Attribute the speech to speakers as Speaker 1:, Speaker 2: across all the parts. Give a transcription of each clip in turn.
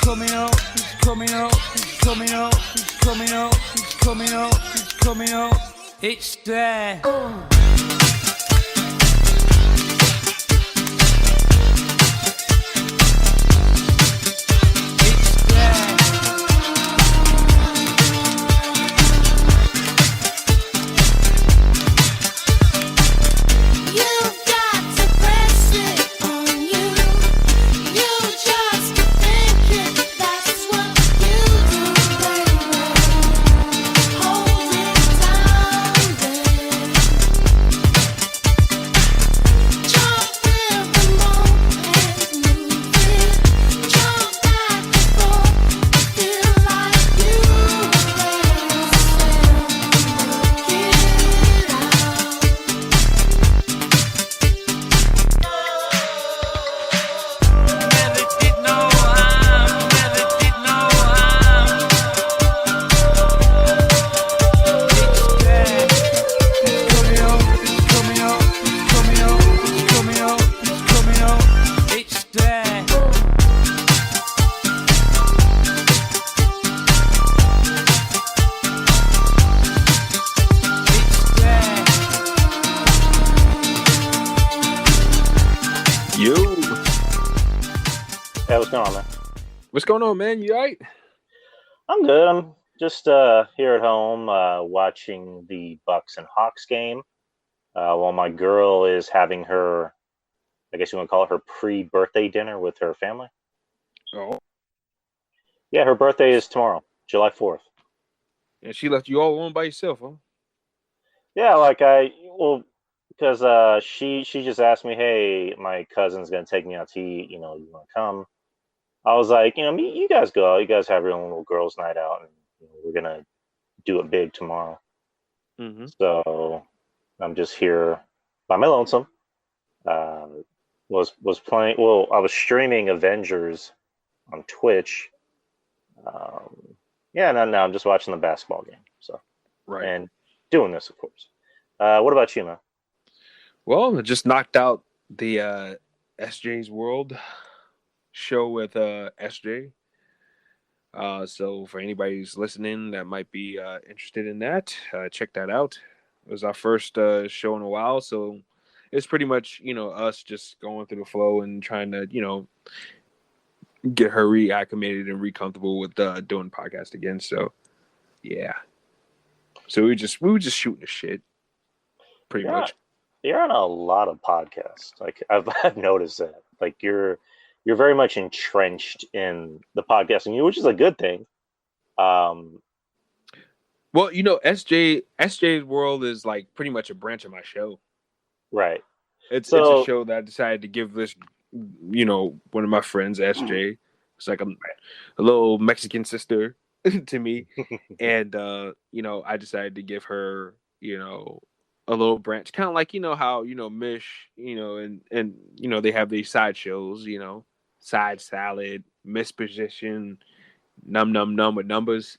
Speaker 1: coming out, it's coming out, it's coming out, it's coming out, it's coming out, it's coming out, it's there.
Speaker 2: What's going on, man? You all right?
Speaker 3: I'm good. I'm just here at home watching the Bucks and Hawks game while my girl is having her, I guess you want to call it her pre-birthday dinner with her family.
Speaker 2: Oh.
Speaker 3: Yeah, her birthday is tomorrow, July 4th.
Speaker 2: And she left you all alone by yourself, huh?
Speaker 3: Yeah, because she just asked me, hey, my cousin's going to take me out to eat, you want to come? I was like, you guys go. You guys have your own little girls' night out, and we're gonna do it big tomorrow.
Speaker 2: Mm-hmm.
Speaker 3: So I'm just here by my lonesome. Was playing. Well, I was streaming Avengers on Twitch. Now I'm just watching the basketball game. So
Speaker 2: right,
Speaker 3: and doing this, of course. What about you, man?
Speaker 2: Well, I just knocked out the SJ's World show with SJ. So for anybody who's listening that might be interested in that, check that out. It was our first show in a while, so it's pretty much us just going through the flow and trying to get her reacclimated and recomfortable with doing podcast again. So yeah, so we were just shooting the shit, pretty much.
Speaker 3: You're on a lot of podcasts. Like I've noticed that. Like you're very much entrenched in the podcasting, which is a good thing.
Speaker 2: Well, SJ's World is like pretty much a branch of my show.
Speaker 3: Right.
Speaker 2: It's a show that I decided to give this, one of my friends, SJ. It's like a little Mexican sister to me. And, I decided to give her, a little branch. Kind of like, how, Mish, and they have these side shows, Side Salad, Misposition, Num with numbers,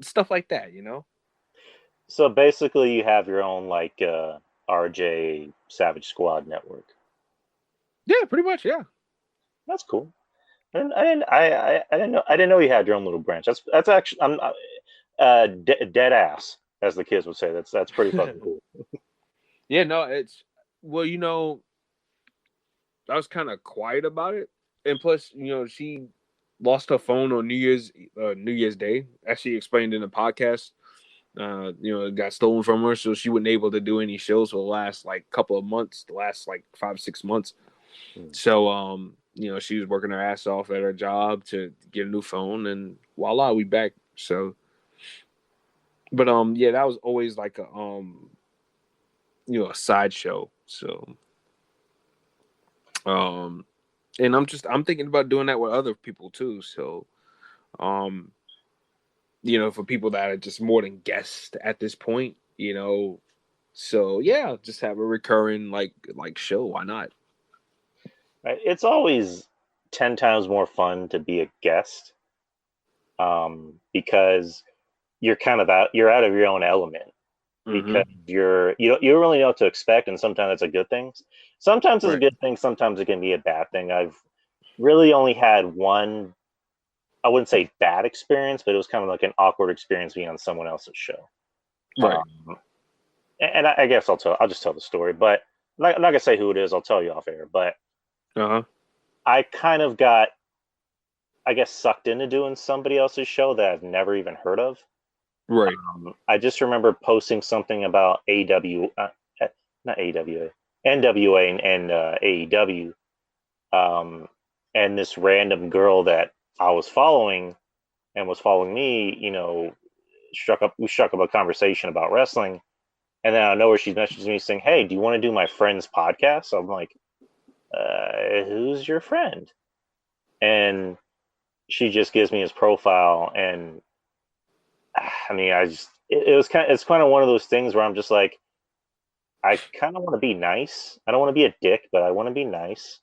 Speaker 2: stuff like that,
Speaker 3: So basically you have your own like RJ Savage Squad network.
Speaker 2: Yeah, pretty much, yeah.
Speaker 3: That's cool. And I didn't know you had your own little branch. That's actually I'm dead ass, as the kids would say. That's pretty fucking cool.
Speaker 2: Yeah, no, it's I was kind of quiet about it. And plus, she lost her phone on New Year's Day, as she explained in the podcast. It got stolen from her, so she wasn't able to do any shows for the last couple of months, the last 5-6 months. So she was working her ass off at her job to get a new phone, and voila, we back. So, but that was always like a a sideshow. So, and I'm thinking about doing that with other people too. So, for people that are just more than guests at this point, so yeah, just have a recurring like show. Why not?
Speaker 3: Right. It's always 10 times more fun to be a guest, because you're out of your own element, because you don't really know what to expect, and sometimes it's a good thing. Sometimes it's a good thing, sometimes it can be a bad thing. I've really only had one I wouldn't say bad experience, but it was kind of like an awkward experience being on someone else's show.
Speaker 2: Right.
Speaker 3: And I guess I'll just tell the story, but I'm not gonna say who it is. I'll tell you off air. But
Speaker 2: Uh-huh.
Speaker 3: I kind of got, I guess, sucked into doing somebody else's show that I've never even heard of.
Speaker 2: Right.
Speaker 3: I just remember posting something about not AWA, NWA and AEW, and this random girl that I was following and was following me, we struck up a conversation about wrestling, and then I know where she messages me saying, "Hey, do you want to do my friend's podcast?" So I'm like, "Who's your friend?" And she just gives me his profile, and I mean, it's kind of one of those things where I'm just like, I kind of want to be nice. I don't want to be a dick, but I want to be nice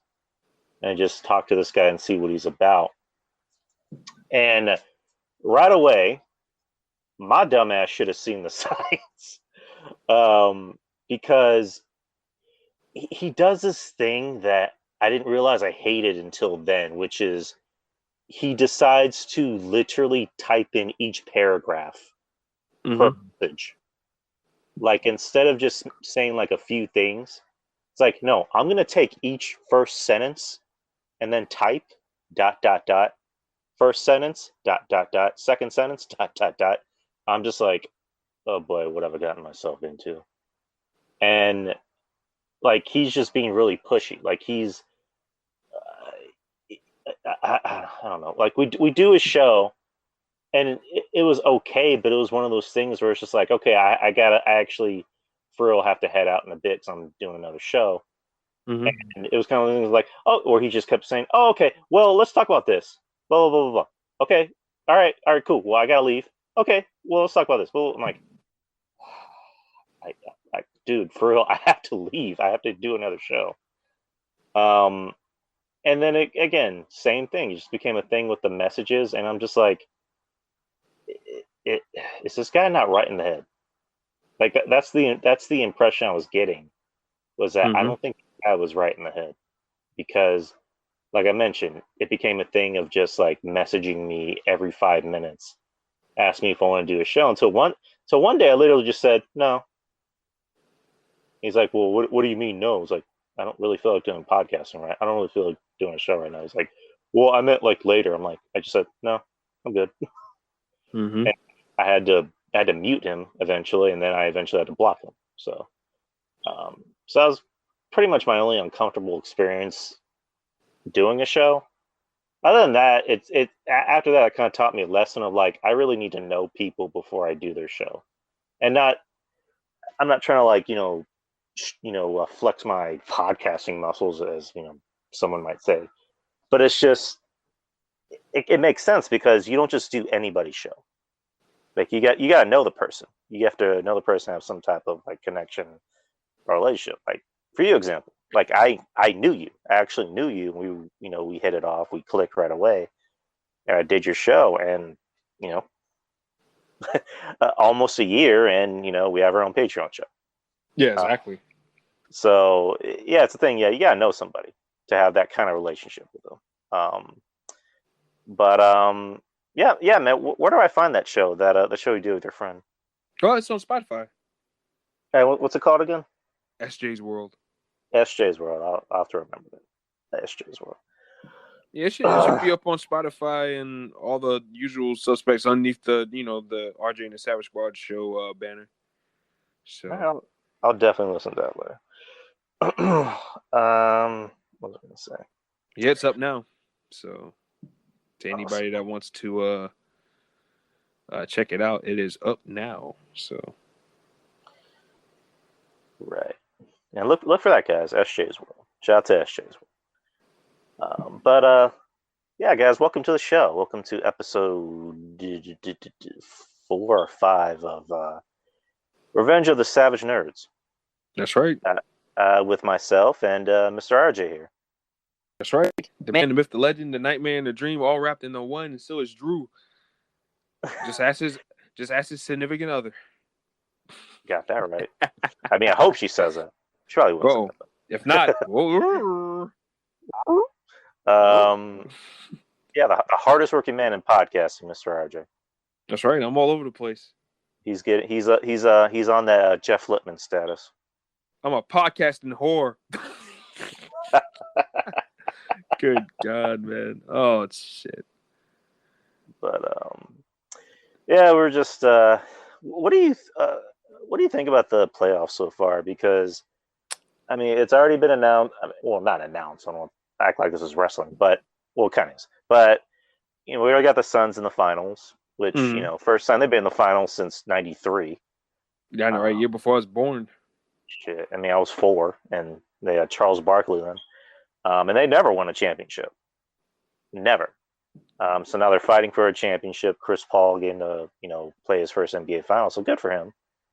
Speaker 3: and just talk to this guy and see what he's about. And right away, my dumbass should have seen the signs, because he does this thing that I didn't realize I hated until then, which is he decides to literally type in each paragraph per message. Like, instead of just saying like a few things, it's like, no, I'm going to take each first sentence and then type ... first sentence ... second sentence ... I'm just like, oh boy, what have I gotten myself into? And like, he's just being really pushy. Like, he's I don't know. Like, we do a show, and it was okay, but it was one of those things where it's just like, okay, I actually for real have to head out in a bit because I'm doing another show.
Speaker 2: Mm-hmm.
Speaker 3: And it was kind of things like, oh, or he just kept saying, oh, okay, well, let's talk about this. Blah, blah, blah, blah, blah. Okay, all right, cool. Well, I gotta leave. Okay, well, let's talk about this. Well, I'm like, dude, for real, I have to leave. I have to do another show. And then again, same thing. It just became a thing with the messages, and I'm just like, is this guy not right in the head? Like, that's the impression I was getting, was that I don't think the guy was right in the head, because, like I mentioned, it became a thing of just like messaging me every 5 minutes, ask me if I want to do a show. Until one day I literally just said no. He's like, well, what do you mean no? I was like, I don't really feel like doing podcasting, right? I don't really feel like doing a show right now. He's like, well, I meant like later. I'm like, I just said no, I'm good.
Speaker 2: Mm-hmm.
Speaker 3: And I had to mute him eventually, and then I eventually had to block him. So that was pretty much my only uncomfortable experience doing a show. Other than that, after that, it kind of taught me a lesson of like, I really need to know people before I do their show, and I'm not trying to like flex my podcasting muscles, as someone might say, but it's just it makes sense, because you don't just do anybody's show. Like, you got to know the person. You have to know the person, have some type of like connection or relationship. Like, for you, example, like I knew you. I actually knew you. We hit it off. We clicked right away. And I did your show, and almost a year, and we have our own Patreon show.
Speaker 2: Yeah, exactly.
Speaker 3: So yeah, it's the thing. Yeah, you gotta know somebody to have that kind of relationship with them. Yeah, man. Where do I find that show? The show you do with your friend?
Speaker 2: Oh, it's on Spotify.
Speaker 3: Hey, what's it called again?
Speaker 2: SJ's World.
Speaker 3: SJ's World. I'll have to remember that. SJ's World.
Speaker 2: Yeah, it should be up on Spotify and all the usual suspects underneath the the RJ and the Savage Squad show banner. So
Speaker 3: I'll definitely listen to that later. What was I gonna say?
Speaker 2: Yeah, it's up now. So to anybody that wants to check it out, it is up now. So
Speaker 3: right. Yeah, look for that, guys. SJ's World. Shout out to SJ's World. Yeah, guys, welcome to the show. Welcome to episode 4 or 5 of Revenge of the Savage Nerds.
Speaker 2: that's right.
Speaker 3: With myself and Mr. RJ here.
Speaker 2: That's right. The man, the myth, the legend, the nightmare, and the dream, all wrapped in the one. And so is Drew. Just ask his significant other.
Speaker 3: Got that right. I mean, I hope she says that. She probably will.
Speaker 2: If not,
Speaker 3: Yeah, the hardest working man in podcasting, Mr. RJ.
Speaker 2: That's right. I'm all over the place.
Speaker 3: He's on that Jeff Lippman status.
Speaker 2: I'm a podcasting whore. Good God, man. Oh, it's shit.
Speaker 3: But yeah, we're just. What do you think about the playoffs so far? Because I mean, it's already been announced. I mean, well, not announced. I don't act like this is wrestling, but well, it kind of is. But we already got the Suns in the finals, which first time they've been in the finals since '93.
Speaker 2: Yeah, I know, right? Year before I was born.
Speaker 3: Shit, I mean, I was 4, and they had Charles Barkley then, and they never won a championship, never. So now they're fighting for a championship. Chris Paul getting to play his first NBA Finals, so good for him.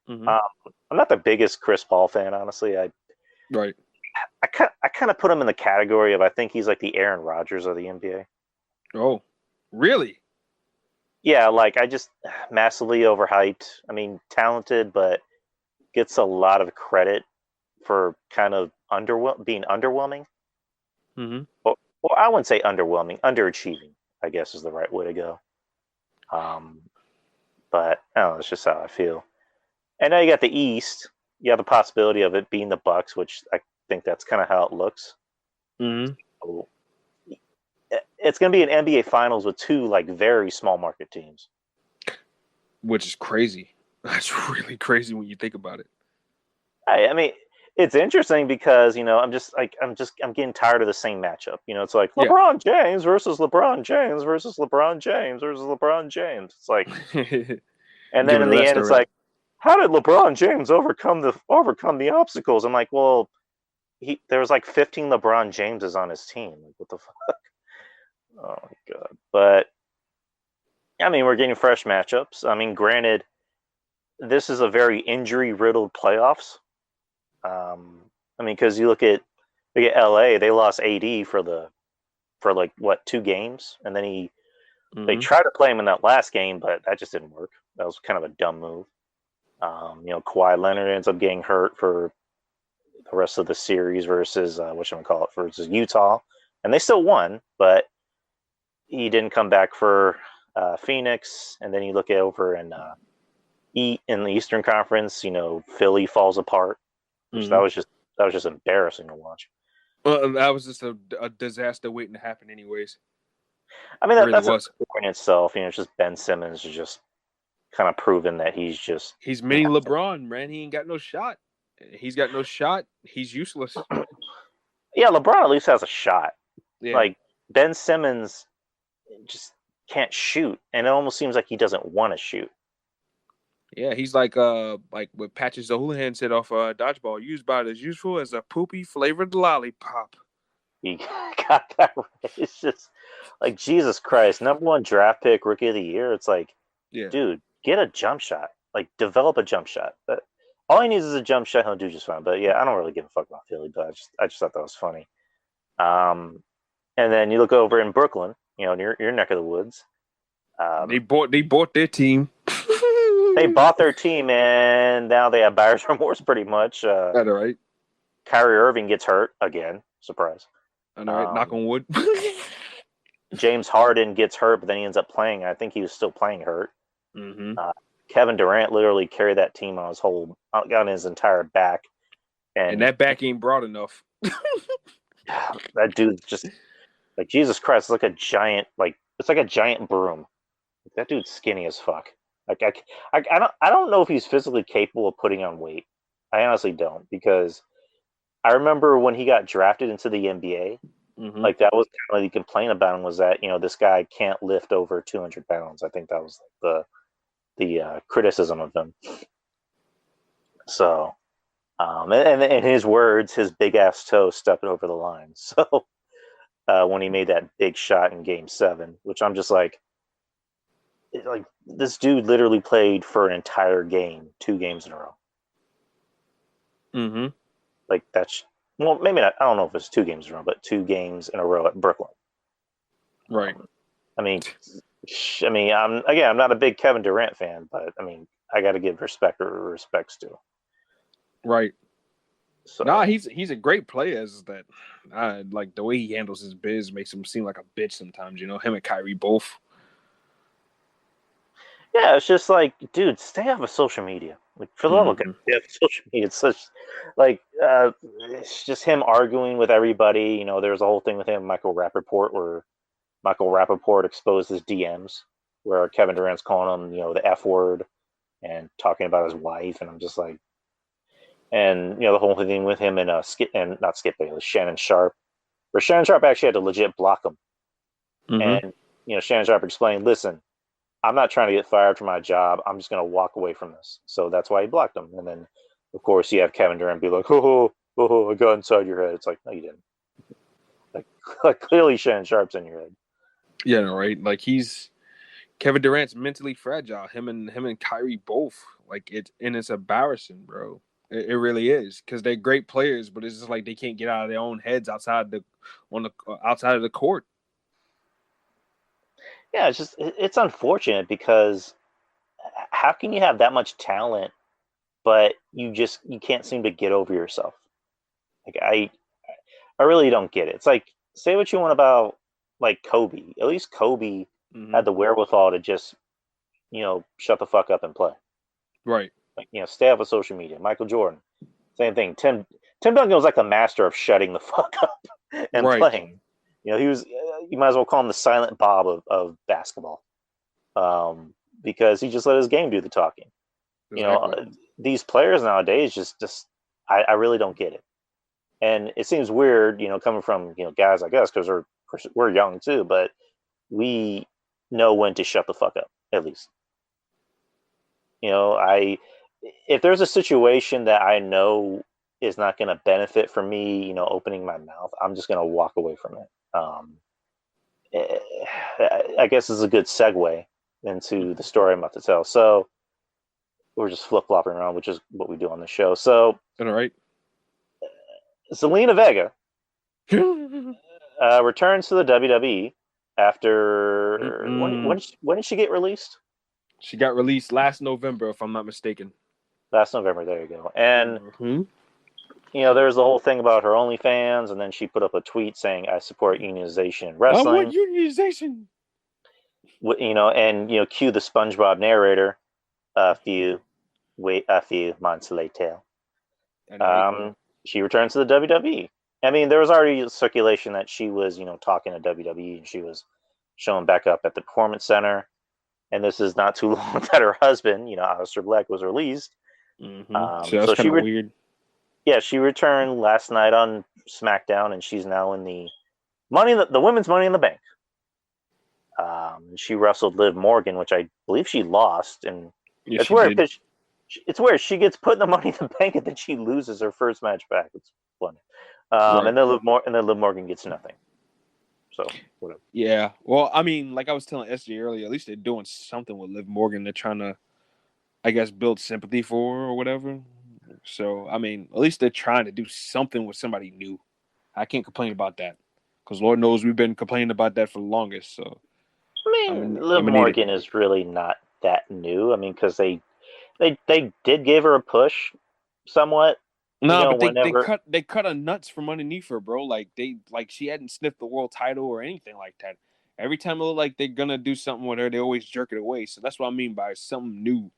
Speaker 2: Mm-hmm.
Speaker 3: I'm not the biggest Chris Paul fan, honestly.
Speaker 2: Right.
Speaker 3: I kind of put him in the category of I think he's like the Aaron Rodgers of the NBA.
Speaker 2: Oh, really?
Speaker 3: Yeah, like I just massively overhyped. I mean, talented, but gets a lot of credit for kind of being underwhelming.
Speaker 2: Mm-hmm.
Speaker 3: Well, I wouldn't say underwhelming, underachieving, I guess is the right way to go. But I don't know, it's just how I feel. And now you got the East. You have the possibility of it being the Bucks, which I think that's kind of how it looks.
Speaker 2: Mm-hmm.
Speaker 3: So, it's going to be an NBA Finals with 2 like very small market teams,
Speaker 2: which is crazy. That's really crazy when you think about it.
Speaker 3: I mean, it's interesting because I'm getting tired of the same matchup. It's like LeBron James versus LeBron James versus LeBron James versus LeBron James. It's like, and then in the end, it's like, how did LeBron James overcome the obstacles? I'm like, well, there was like 15 LeBron Jameses on his team. Like, what the fuck? Oh my god! But I mean, we're getting fresh matchups. I mean, granted, this is a very injury-riddled playoffs. I mean, because you look at LA, they lost AD for like what 2 games, and then they tried to play him in that last game, but that just didn't work. That was kind of a dumb move. Kawhi Leonard ends up getting hurt for the rest of the series versus versus Utah, and they still won, but he didn't come back for Phoenix. And then you look over in the Eastern Conference, Philly falls apart. Which that was just embarrassing to watch.
Speaker 2: Well, that was just a disaster waiting to happen, anyways.
Speaker 3: I mean, that's a story in itself. It's just Ben Simmons is just kind of proven that he's
Speaker 2: mini LeBron, man. He ain't got no shot. He's got no shot. He's useless.
Speaker 3: Yeah, LeBron at least has a shot.
Speaker 2: Yeah.
Speaker 3: Like Ben Simmons just can't shoot, and it almost seems like he doesn't want to shoot.
Speaker 2: Yeah, he's like what Patrick O'Houlihan said off Dodgeball, used about as useful as a poopy flavored lollipop.
Speaker 3: He got that right. It's just like, Jesus Christ, #1 draft pick, rookie of the year. It's like, dude, get a jump shot. Like, develop a jump shot. All he needs is a jump shot. He'll do just fine. But yeah, I don't really give a fuck about Philly, but I just thought that was funny. And then you look over in Brooklyn, near your neck of the woods.
Speaker 2: They bought their team.
Speaker 3: They bought their team, and now they have buyer's remorse, pretty much.
Speaker 2: That's right.
Speaker 3: Kyrie Irving gets hurt again. Surprise.
Speaker 2: I know, right? Knock on wood.
Speaker 3: James Harden gets hurt, but then he ends up playing. I think he was still playing hurt.
Speaker 2: Mm-hmm.
Speaker 3: Kevin Durant literally carried that team on his entire back,
Speaker 2: and that back ain't broad enough.
Speaker 3: That dude just like, Jesus Christ, it's like a giant broom. That dude's skinny as fuck. Like I don't know if he's physically capable of putting on weight. I honestly don't, because I remember when he got drafted into the NBA, like that was kind of the complaint about him, was that this guy can't lift over 200 pounds. I think that was the criticism of him. So, and in his words, his big ass toe stepped over the line. So when he made that big shot in Game 7, which I'm just like this dude literally played for an entire game, 2 games in a row.
Speaker 2: Mm-hmm.
Speaker 3: Like that's, well, maybe not. I don't know if it's 2 games in a row, but 2 games in a row at Brooklyn.
Speaker 2: Right.
Speaker 3: I mean, I'm not a big Kevin Durant fan, but I mean, I got to give respect where respect's due.
Speaker 2: Right.
Speaker 3: So
Speaker 2: Nah, he's a great player. Is that like the way he handles his biz makes him seem like a bitch sometimes. You know, him and Kyrie both.
Speaker 3: yeah, it's just like, dude, stay off of social media. Like, for the love of God,
Speaker 2: Mm-hmm.
Speaker 3: stay off of social media. It's such like it's just him arguing with everybody. You know, there's a whole thing with him, and Michael Rappaport, where Michael Rappaport exposed his DMs, where Kevin Durant's calling him, the F word and talking about his wife, and I'm just like, and the whole thing with him and Skip and not Skip Bayless, Shannon Sharp, where Shannon Sharp actually had to legit block him,
Speaker 2: Mm-hmm.
Speaker 3: and Shannon Sharp explained, listen, I'm not trying to get fired from my job. I'm just going to walk away from this. So that's why he blocked him. And then, of course, you have Kevin Durant be like, I got inside your head. It's like, no, you didn't. Like clearly Shannon Sharp's in your head.
Speaker 2: Yeah, right. Like Kevin Durant's mentally fragile. Him and Kyrie both. Like it's embarrassing, bro. It really is because they're great players, but it's just like they can't get out of their own heads outside of the court.
Speaker 3: Yeah, it's unfortunate because how can you have that much talent, but you can't seem to get over yourself? Like I really don't get it. It's like, say what you want about like Kobe. At least Kobe
Speaker 2: Mm-hmm.
Speaker 3: had the wherewithal to just shut the fuck up and play.
Speaker 2: Right.
Speaker 3: Like, stay off of social media. Michael Jordan, same thing. Tim Duncan was like the master of shutting the fuck up and
Speaker 2: Right.
Speaker 3: playing. He was. You might as well call him the silent Bob of basketball, because he just let his game do the talking.
Speaker 2: Exactly.
Speaker 3: These players nowadays just I really don't get it, and it seems weird, coming from guys like us, because we're young too, but we know when to shut the fuck up, at least. If there's a situation that I know is not going to benefit from me, opening my mouth, I'm just going to walk away from it. Eh, I guess this is a good segue into the story I'm about to tell. So we're just flip flopping around, which is what we do on the show. So
Speaker 2: All right.
Speaker 3: Zelina Vega returns to the WWE after when did she get released?
Speaker 2: She got released last November, if I'm not mistaken.
Speaker 3: Last November. There you go. And
Speaker 2: Mm-hmm.
Speaker 3: there's the whole thing about her OnlyFans, and then she put up a tweet saying, "I support unionization in
Speaker 2: I
Speaker 3: wrestling."
Speaker 2: want unionization.
Speaker 3: And cue the SpongeBob narrator. A few months later, she returns to the WWE. I mean, there was already circulation that she was, talking to WWE, and she was showing back up at the Performance Center. And this is not too long that her husband, Aleister Black, was released.
Speaker 2: Mm-hmm. So that's
Speaker 3: So
Speaker 2: kind of weird.
Speaker 3: Yeah, she returned last night on SmackDown, and she's now in the women's Money in the Bank. She wrestled Liv Morgan, which I believe she lost, and
Speaker 2: Yeah,
Speaker 3: it's weird because it's weird. She gets put in the Money in the Bank, and then she loses her first match back. It's funny.
Speaker 2: Right.
Speaker 3: And then Liv Morgan gets nothing. So whatever.
Speaker 2: Yeah. Well, I mean, like I was telling SJ earlier, at least they're doing something with Liv Morgan. They're trying to, I guess, build sympathy for her or whatever. So, I mean, at least they're trying to do something with somebody new. I can't complain about that because Lord knows we've been complaining about that for the longest. So,
Speaker 3: Liv Morgan is really not that new. I mean, because they did give her a push somewhat.
Speaker 2: No, but they cut her nuts from underneath her, bro. Like she hadn't sniffed the world title or anything like that. Every time it looked like they're gonna do something with her, they always jerk it away. So that's what I mean by something new.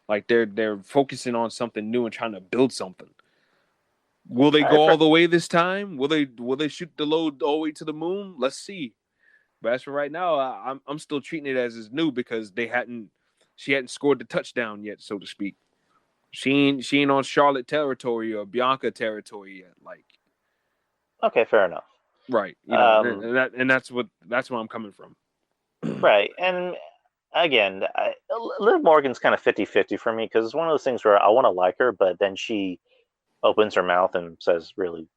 Speaker 2: Like they're focusing on something new and trying to build something. Will they go all the way this time? Will they shoot the load all the way to the moon? Let's see. But as for right now, I'm still treating it as is new because she hadn't scored the touchdown yet, so to speak. She ain't on Charlotte territory or Bianca territory yet. Like,
Speaker 3: okay, fair enough.
Speaker 2: Right. And that's where I'm coming from.
Speaker 3: Right. And again, Liv Morgan's kind of 50-50 for me because it's one of those things where I want to like her, but then she opens her mouth and says really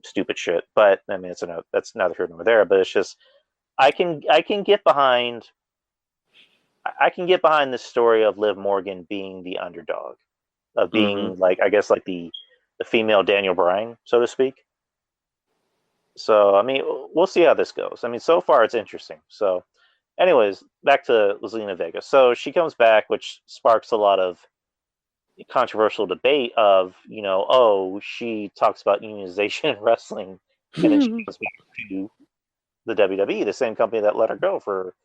Speaker 3: stupid shit. But I mean, that's neither here nor there. But it's just I can get behind this story of Liv Morgan being the underdog, of being like, I guess, like the female Daniel Bryan, so to speak. So I mean, we'll see how this goes. I mean, so far it's interesting. So, anyways, back to Zelina Vega. So she comes back, which sparks a lot of controversial debate of, oh, she talks about unionization in wrestling, and then she goes back to the WWE, the same company that let her go for.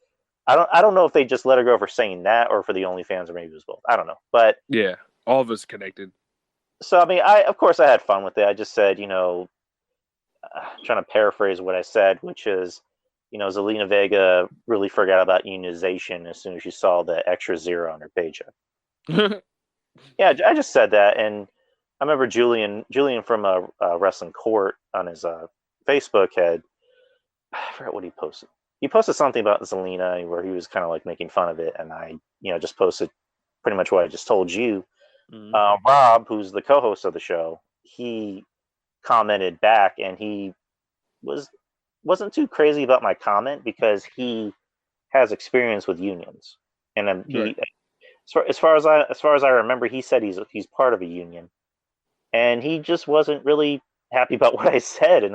Speaker 3: I don't know if they just let her go for saying that or for the OnlyFans, or maybe it was both. I don't know, but
Speaker 2: Yeah, all of us connected.
Speaker 3: so I mean, of course I had fun with it. I just said, trying to paraphrase what I said, which is, Zelina Vega really forgot about unionization as soon as she saw the extra zero on her paycheck. Yeah, I just said that, and I remember Julian from Wrestling Court on his Facebook I forgot what he posted. He posted something about Zelina where he was kind of like making fun of it, and I, just posted pretty much what I just told you. Rob, who's the co-host of the show, he commented back, and he wasn't too crazy about my comment because he has experience with unions, and he,
Speaker 2: Right.
Speaker 3: as far as I remember, he said he's part of a union, and he just wasn't really happy about what I said, and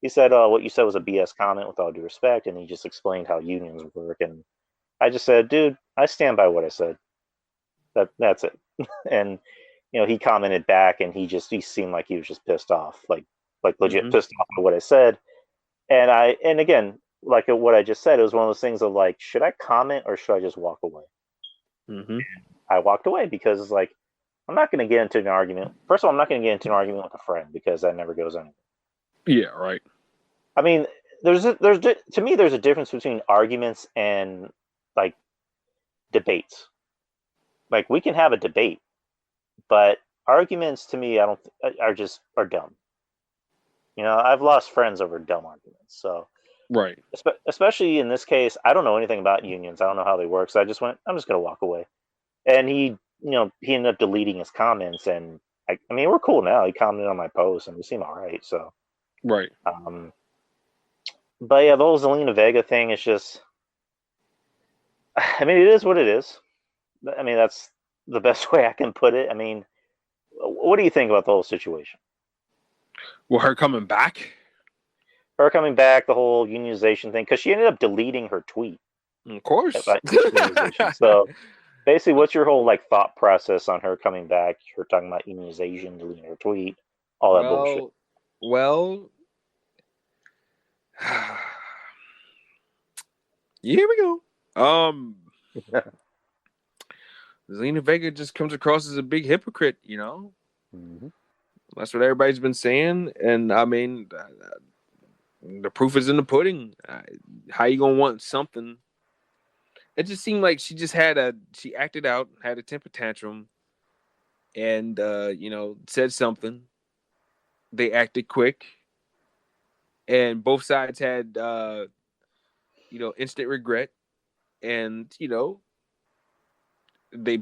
Speaker 3: he said, "Oh, what you said was a BS comment, with all due respect," and he just explained how unions work, and I just said, "Dude, I stand by what I said. That's it." And he commented back, and he seemed like he was just pissed off, like legit pissed off at what I said, and again, like what I just said, it was one of those things of like, should I comment or should I just walk away? I walked away because it's like, I'm not going to get into an argument. First of all, I'm not going to get into an argument with a friend because that never goes anywhere.
Speaker 2: Yeah, right.
Speaker 3: I mean, to me, there's a difference between arguments and like debates. Like, we can have a debate, but arguments to me, I don't are dumb. I've lost friends over dumb arguments. So,
Speaker 2: Right.
Speaker 3: especially in this case, I don't know anything about unions. I don't know how they work. So I just went, I'm just going to walk away. And he ended up deleting his comments, and I mean, we're cool now. He commented on my post, and we seem all right. So,
Speaker 2: Right.
Speaker 3: But yeah, the whole Zelina Vega thing is just, I mean, it is what it is. I mean, that's the best way I can put it. I mean, what do you think about the whole situation?
Speaker 2: Well, her coming back?
Speaker 3: Her coming back, the whole unionization thing, because she ended up deleting her tweet.
Speaker 2: Of course.
Speaker 3: So basically, what's your whole like thought process on her coming back? Her talking about unionization, deleting her tweet, all that bullshit.
Speaker 2: Well, here we go. Zelina Vega just comes across as a big hypocrite,
Speaker 3: Mm-hmm.
Speaker 2: That's what everybody's been saying, and I mean, the proof is in the pudding. How you gonna want something? It just seemed like she acted out, had a temper tantrum, and said something. They acted quick, and both sides had instant regret, and they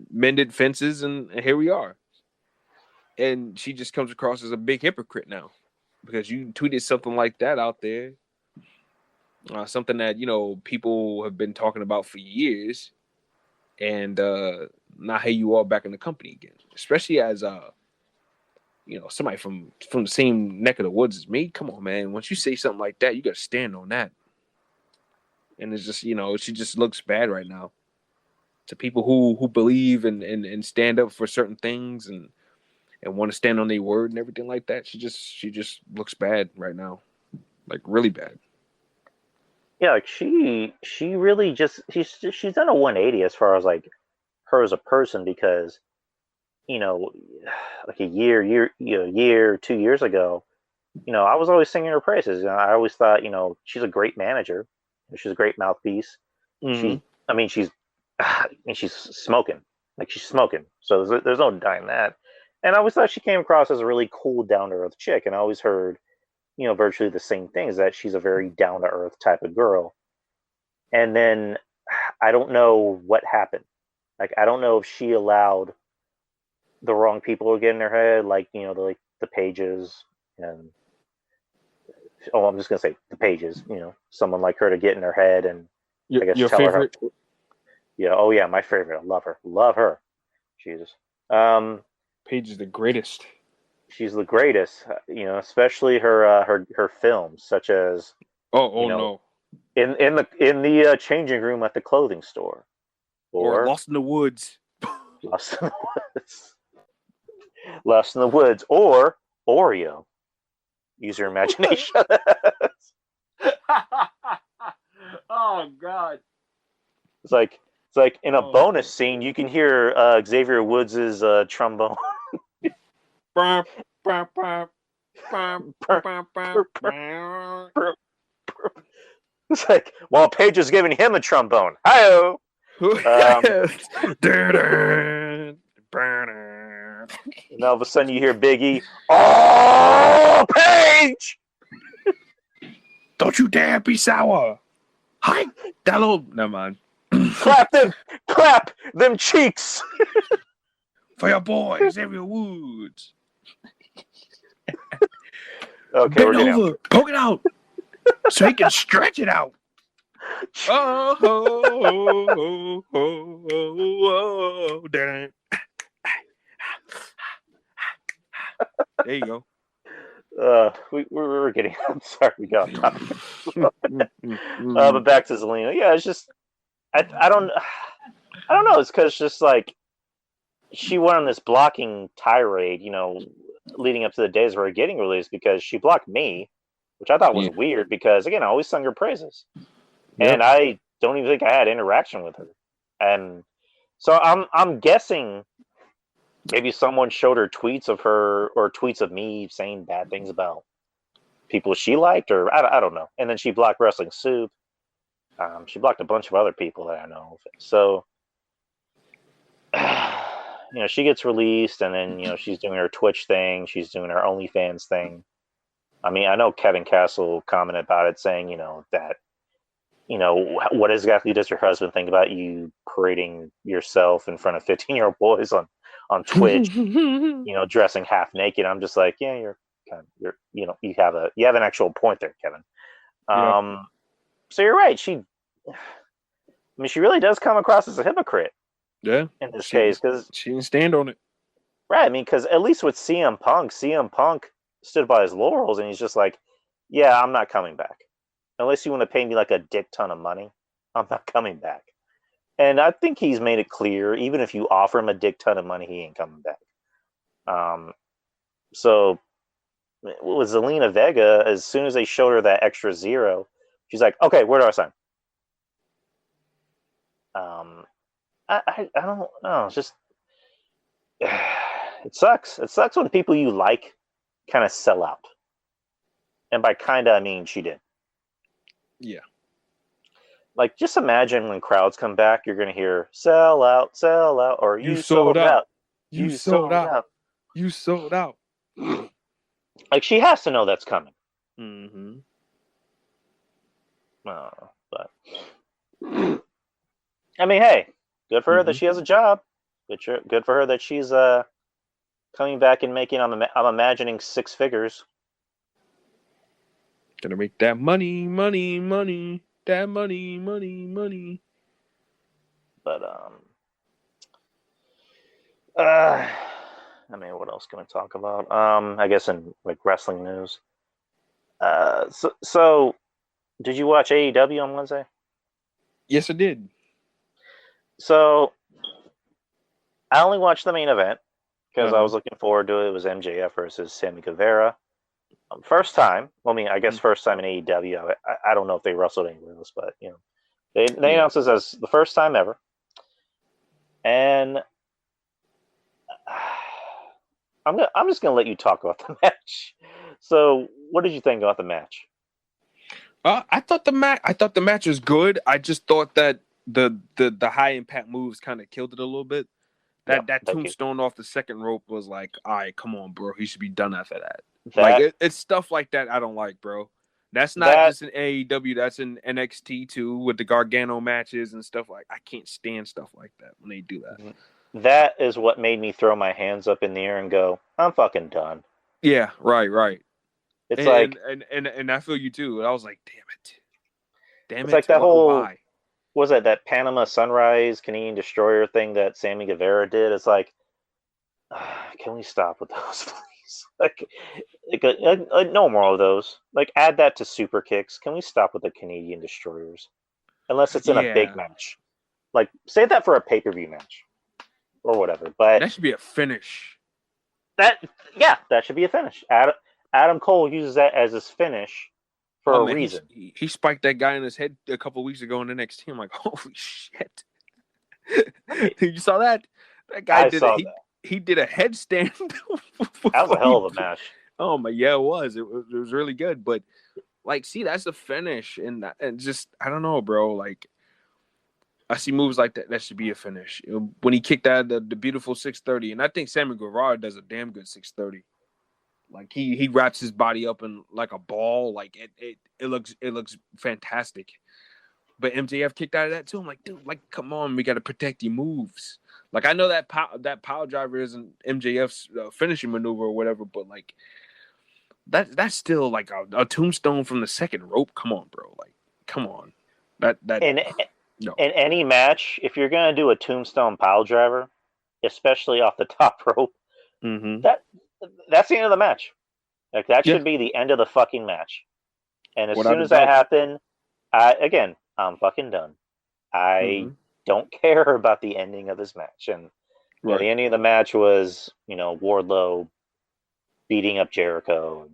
Speaker 2: mended fences, and here we are. And she just comes across as a big hypocrite now because you tweeted something like that out there, something that people have been talking about for years, and now here you are back in the company again, especially as somebody from the same neck of the woods as me. Come on, man. Once you say something like that, you got to stand on that. And it's just, she just looks bad right now to people who believe and stand up for certain things and want to stand on their word and everything like that. She just looks bad right now, like really bad.
Speaker 3: Yeah, like she really just she's done a 180 as far as like her as a person, because like a year, 2 years ago, I was always singing her praises. I always thought, she's a great manager. She's a great mouthpiece.
Speaker 2: Mm-hmm.
Speaker 3: She's smoking. Like, she's smoking. So there's no denying that. And I always thought she came across as a really cool, down to earth chick. And I always heard, virtually the same things, that she's a very down to earth type of girl. And then I don't know what happened. Like, I don't know if she allowed the wrong people to get in her head, like, the Pages, and I'm just gonna say the Pages, someone like her to get in her head, and I guess
Speaker 2: your
Speaker 3: tell
Speaker 2: favorite?
Speaker 3: her oh yeah, my favorite. I love her. Jesus.
Speaker 2: Paige is the greatest.
Speaker 3: She's the greatest, especially her films, such as
Speaker 2: no,
Speaker 3: in the changing room at the clothing store,
Speaker 2: or Lost in the Woods.
Speaker 3: Lost in the Woods. Lost in the Woods or Oreo. Use your imagination.
Speaker 2: Oh God.
Speaker 3: It's like in a bonus scene, you can hear Xavier Woods' trombone. It's like while Paige is giving him a trombone. Hi-oh! And all of a sudden you hear Biggie. Oh, Paige!
Speaker 2: Don't you dare be sour. Hi, that little. Never mind.
Speaker 3: Clap them cheeks.
Speaker 2: For your boy, Xavier Woods.
Speaker 3: Okay, we're
Speaker 2: Bend
Speaker 3: getting
Speaker 2: over, poke it out, so he can stretch it out. Oh, oh, oh, oh, oh, oh, damn. There you go.
Speaker 3: We're getting. I'm sorry, we got off topic. But back to Zelina. Yeah, it's just I don't know. It's because just like she went on this blocking tirade, leading up to the days of her getting released because she blocked me, which I thought was weird because again I always sung her praises, and I don't even think I had interaction with her, and so I'm guessing maybe someone showed her tweets of her or tweets of me saying bad things about people she liked, or I don't know, and then she blocked Wrestling Soup. She blocked a bunch of other people that I know of. So, she gets released, and then she's doing her Twitch thing. She's doing her OnlyFans thing. I mean, I know Kevin Castle commented about it, saying that what exactly does your husband think about you parading yourself in front of 15-year-old boys on Twitch, dressing half naked. I'm just like, yeah, you have an actual point there, Kevin. So you're right. She really does come across as a hypocrite.
Speaker 2: Yeah.
Speaker 3: In this case, because
Speaker 2: she didn't stand on it.
Speaker 3: Right. I mean, because at least with CM Punk stood by his laurels, and he's just like, yeah, I'm not coming back. Unless you want to pay me like a dick ton of money, I'm not coming back. And I think he's made it clear, even if you offer him a dick ton of money, he ain't coming back. So with Zelina Vega, as soon as they showed her that extra zero, she's like, okay, where do I sign? I don't know. It's just, it sucks. It sucks when people you like kind of sell out. And by kinda, I mean she did.
Speaker 2: Yeah.
Speaker 3: Like, just imagine when crowds come back, you're going to hear, sell out, or you sold out.
Speaker 2: You sold out. You sold out.
Speaker 3: Like, she has to know that's coming.
Speaker 2: Mm-hmm.
Speaker 3: But, I mean, hey, good for her that she has a job. Good for her that she's coming back and making, I'm imagining, 6 figures.
Speaker 2: Gonna make that money. That money.
Speaker 3: But I mean, what else can I talk about? I guess in like wrestling news. So did you watch AEW on Wednesday?
Speaker 2: Yes, I did.
Speaker 3: So I only watched the main event because I was looking forward to it. It was MJF versus Sammy Guevara. First time. Well, I mean, I guess first time in AEW. I don't know if they wrestled anywhere else, but they announced this as the first time ever. And I'm just gonna let you talk about the match. So, what did you think about the match?
Speaker 2: I thought the match was good. I just thought that the high impact moves kind of killed it a little bit. That tombstone off the second rope was like, all right, come on, bro. He should be done after that. It's stuff like that I don't like, bro. That's not just in AEW. That's in NXT too, with the Gargano matches and stuff like. I can't stand stuff like that when they do that.
Speaker 3: That is what made me throw my hands up in the air and go, "I'm fucking done."
Speaker 2: Yeah, right.
Speaker 3: It's
Speaker 2: and I feel you too. I was like, damn it.
Speaker 3: It's like that whole was that Panama Sunrise Canadian Destroyer thing that Sammy Guevara did. It's like, can we stop with those, please? Like no more of those. Like, add that to super kicks. Can we stop with the Canadian Destroyers? Unless it's in a big match. Like, save that for a pay-per-view match. or whatever. But
Speaker 2: That should be a finish.
Speaker 3: that should be a finish. Adam Cole uses that as his finish for a reason.
Speaker 2: He spiked that guy in his head a couple weeks ago in NXT. I'm like, holy shit! You saw that? That guy he did a headstand.
Speaker 3: That was a hell of a match.
Speaker 2: Oh my, yeah, it was. It was really good. But like, see, that's the finish, and just I don't know, bro. Like, I see moves like that. That should be a finish. When he kicked out the beautiful 630, and I think Sammy Guevara does a damn good 630. Like he wraps his body up in like a ball. Like it looks fantastic. But MJF kicked out of that too. I'm like, dude, like, come on, we got to protect your moves. Like, I know that power driver isn't MJF's finishing maneuver or whatever, but like, that's still like a tombstone from the second rope. Come on, bro. Like, come on.
Speaker 3: In any match, if you're gonna do a tombstone pile driver, especially off the top rope, that's the end of the match. Like that should be the end of the fucking match. And as soon as that happened, I'm fucking done. I don't care about the ending of this match. And the ending of the match was, Wardlow beating up Jericho.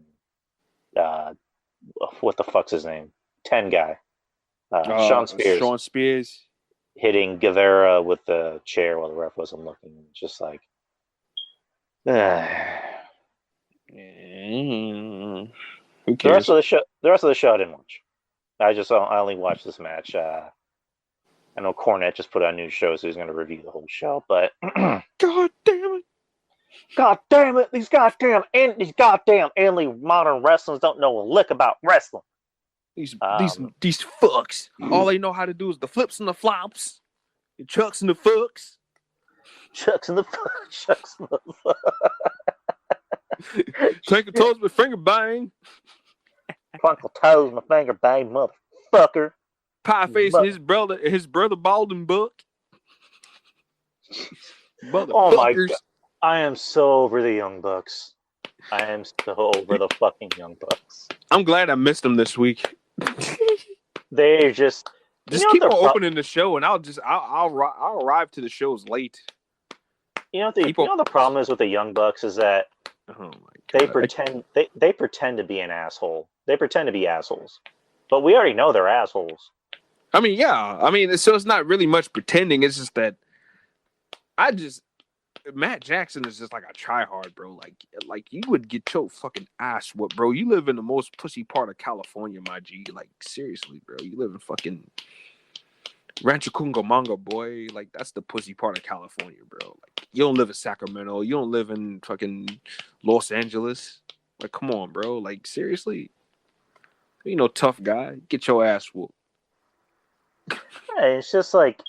Speaker 3: What the fuck's his name? 10 guy. Sean Spears hitting Guevara with the chair while the ref wasn't looking. Just like,
Speaker 2: who cares?
Speaker 3: The rest of the show I didn't watch. I only watched this match. I know Cornette just put out a new show, so he's going to review the whole show. But
Speaker 2: God damn it!
Speaker 3: These goddamn early modern wrestlers don't know a lick about wrestling.
Speaker 2: These fucks. All they know how to do is the flips and the flops, the chucks and the fucks. Twinkle toes with finger bang.
Speaker 3: Twinkle toes my finger bang, motherfucker.
Speaker 2: Pie face and his brother Baldwin Book.
Speaker 3: Oh my god. I am so over the Young Bucks. I am so over the fucking Young Bucks.
Speaker 2: I'm glad I missed them this week.
Speaker 3: They're just
Speaker 2: keep on opening the show, and I'll arrive to the shows late.
Speaker 3: The problem is with the Young Bucks is that they pretend to be an asshole. They pretend to be assholes, but we already know they're assholes.
Speaker 2: I mean, yeah. I mean, so it's not really much pretending. It's just that Matt Jackson is just like a tryhard, bro. Like you would get your fucking ass whooped, bro. You live in the most pussy part of California, my G. Like, seriously, bro. You live in fucking Rancho Cucamonga, boy. Like, that's the pussy part of California, bro. Like, you don't live in Sacramento. You don't live in fucking Los Angeles. Like, come on, bro. Like, seriously. You know, tough guy. Get your ass whooped.
Speaker 3: Hey, it's just like,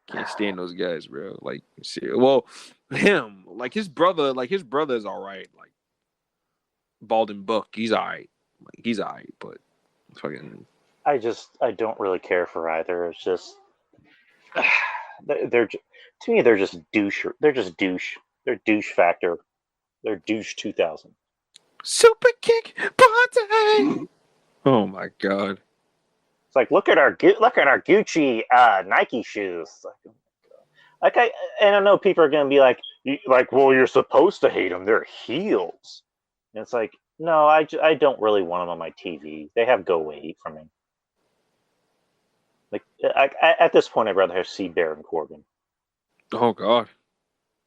Speaker 2: can't stand those guys, bro. Like, well, him, like his brother is all right. Like, Baldwin Book, he's all right. Like, he's all right, but fucking.
Speaker 3: I don't really care for either. It's just they're to me they're just douche. They're just douche. They're douche factor. They're douche 2000.
Speaker 2: Super kick party. Oh my god.
Speaker 3: It's like look at our Gucci Nike shoes. Like I know people are gonna be like, well, you're supposed to hate them. They're heels. And it's like, no, I don't really want them on my TV. They have go away from me. Like at this point, I'd rather see Baron Corbin.
Speaker 2: Oh god.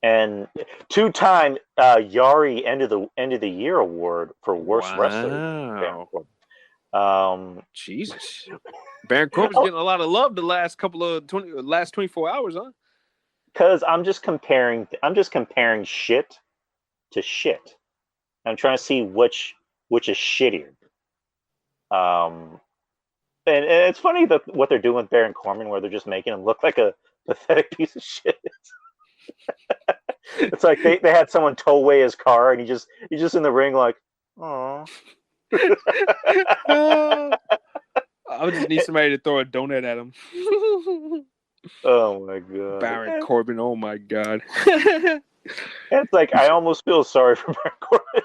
Speaker 3: And 2-time Yari end of the year award for worst wrestler. Baron Corbin.
Speaker 2: Jesus, Baron Corbin's getting a lot of love the last 24 hours, huh?
Speaker 3: Because I'm just comparing shit to shit. I'm trying to see which is shittier. And it's funny that what they're doing with Baron Corbin, where they're just making him look like a pathetic piece of shit. It's like they had someone tow away his car, and he's just in the ring like, oh.
Speaker 2: I would just need somebody to throw a donut at him.
Speaker 3: Oh my god,
Speaker 2: Baron Corbin! Oh my god.
Speaker 3: It's like I almost feel sorry for Baron Corbin.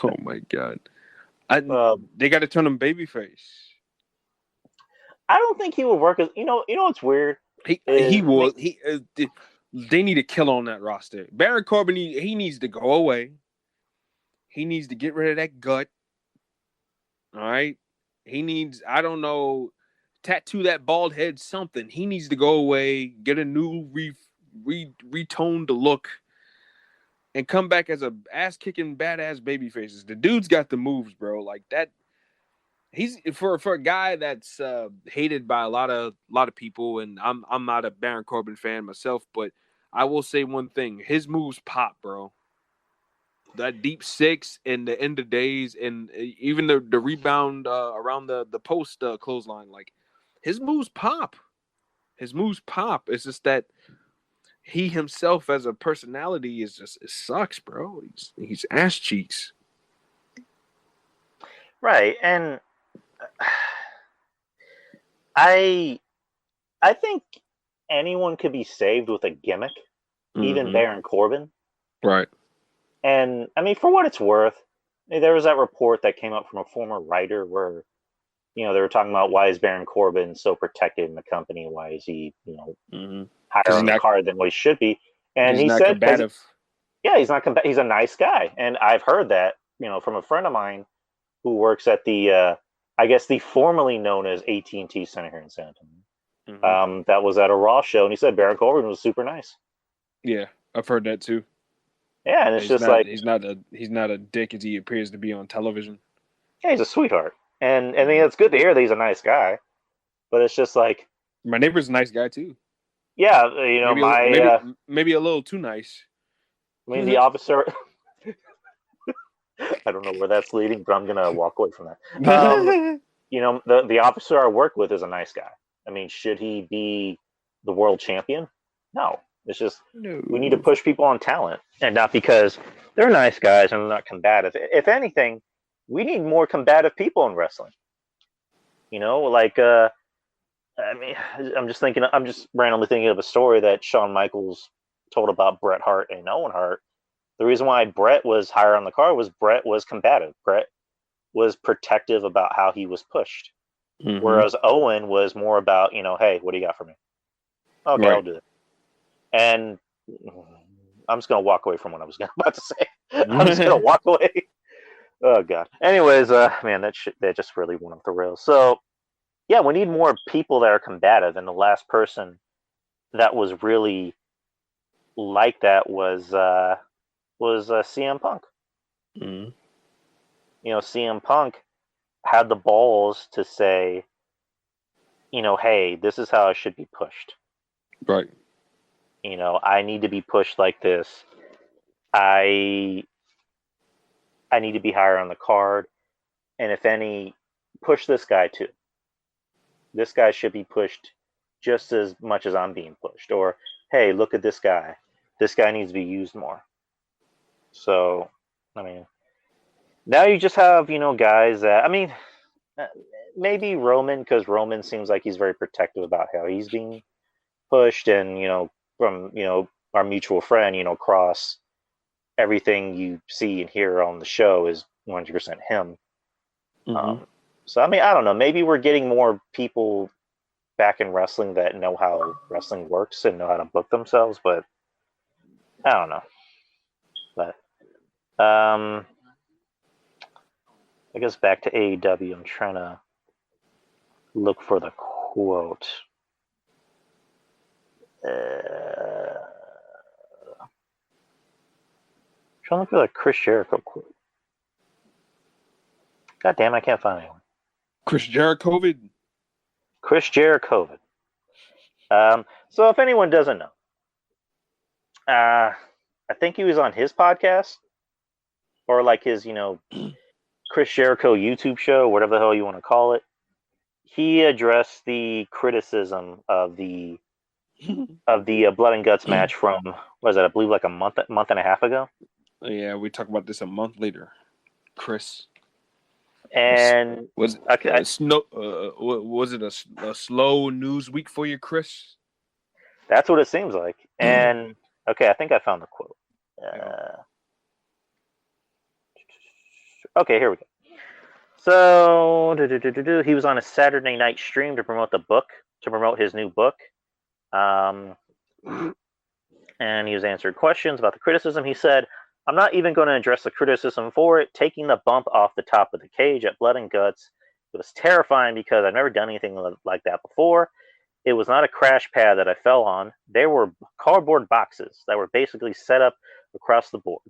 Speaker 2: Oh my god. They got to turn him babyface.
Speaker 3: I don't think he would work as you know what's weird.
Speaker 2: He would. They need to kill on that roster. Baron Corbin, he needs to go away. He needs to get rid of that gut. All right. He needs, I don't know, tattoo that bald head, something. He needs to go away, get a new retoned look, and come back as a ass kicking badass baby faces. The dude's got the moves, bro. Like that. He's for a guy that's hated by a lot of people, and I'm not a Baron Corbin fan myself, but I will say one thing: his moves pop, bro. That deep six and the end of days, and even the rebound around the post clothesline, like his moves pop. His moves pop. It's just that he himself as a personality is just, it sucks, bro. He's ass cheeks.
Speaker 3: Right, and I think anyone could be saved with a gimmick, even Baron Corbin.
Speaker 2: Right.
Speaker 3: And I mean, for what it's worth, there was that report that came up from a former writer where, they were talking about why is Baron Corbin so protected in the company? Why is he, higher on the card than what he should be? And he said,
Speaker 2: combative.
Speaker 3: He's not combative. He's a nice guy. And I've heard that, from a friend of mine who works at the, I guess the formerly known as AT&T Center here in San Antonio. That was at a Raw show, and he said Baron Corbin was super nice.
Speaker 2: Yeah, I've heard that too.
Speaker 3: Yeah, and it's
Speaker 2: he's
Speaker 3: just
Speaker 2: not,
Speaker 3: like
Speaker 2: he's not a dick as he appears to be on television.
Speaker 3: Yeah, he's a sweetheart, and I mean it's good to hear that he's a nice guy. But it's just like
Speaker 2: my neighbor's a nice guy too.
Speaker 3: Yeah,
Speaker 2: maybe a little too nice.
Speaker 3: I mean, the officer. I don't know where that's leading, but I'm gonna walk away from that. The officer I work with is a nice guy. I mean, should he be the world champion? No. It's just we need to push people on talent, and not because they're nice guys and they're not combative. If anything, we need more combative people in wrestling. I mean, I'm just randomly thinking of a story that Shawn Michaels told about Bret Hart and Owen Hart. The reason why Bret was higher on the card was Bret was combative. Bret was protective about how he was pushed, whereas Owen was more about, hey, what do you got for me? Okay, right. I'll do it. And I'm just gonna walk away from what I was about to say. I'm just gonna walk away. Oh God. Anyways, man, that just really went off the rails. So, yeah, we need more people that are combative. And the last person that was really like that was CM Punk. CM Punk had the balls to say, hey, this is how I should be pushed.
Speaker 2: Right.
Speaker 3: I need to be pushed like this. I need to be higher on the card. And if any, push this guy too. This guy should be pushed just as much as I'm being pushed. Or, hey, look at this guy. This guy needs to be used more. So, I mean, now you just have, guys that, I mean, maybe Roman, because Roman seems like he's very protective about how he's being pushed. And, from, our mutual friend, Cross, everything you see and hear on the show is 100% him. So, I mean, I don't know. Maybe we're getting more people back in wrestling that know how wrestling works and know how to book themselves, but I don't know. But, I guess back to AEW, I'm trying to look for the quote. Trying to look for the Chris Jericho quote. God damn, I can't find anyone.
Speaker 2: Chris Jericho.
Speaker 3: So if anyone doesn't know, I think he was on his podcast or like his, Chris Jericho YouTube show, whatever the hell you want to call it. He addressed the criticism of the Blood and Guts match from, what was that, I believe like a month and a half ago.
Speaker 2: Yeah, we talked about this a month later, Chris.
Speaker 3: And
Speaker 2: was it a slow news week for you, Chris?
Speaker 3: That's what it seems like. And okay, I think I found the quote. Okay, here we go. So he was on a Saturday night stream to promote his new book. and he was answering questions about the criticism. He said, "I'm not even going to address the criticism for it. Taking the bump off the top of the cage at Blood and Guts, it was terrifying because I've never done anything like that before. It was not a crash pad that I fell on. They were cardboard boxes that were basically set up across the board.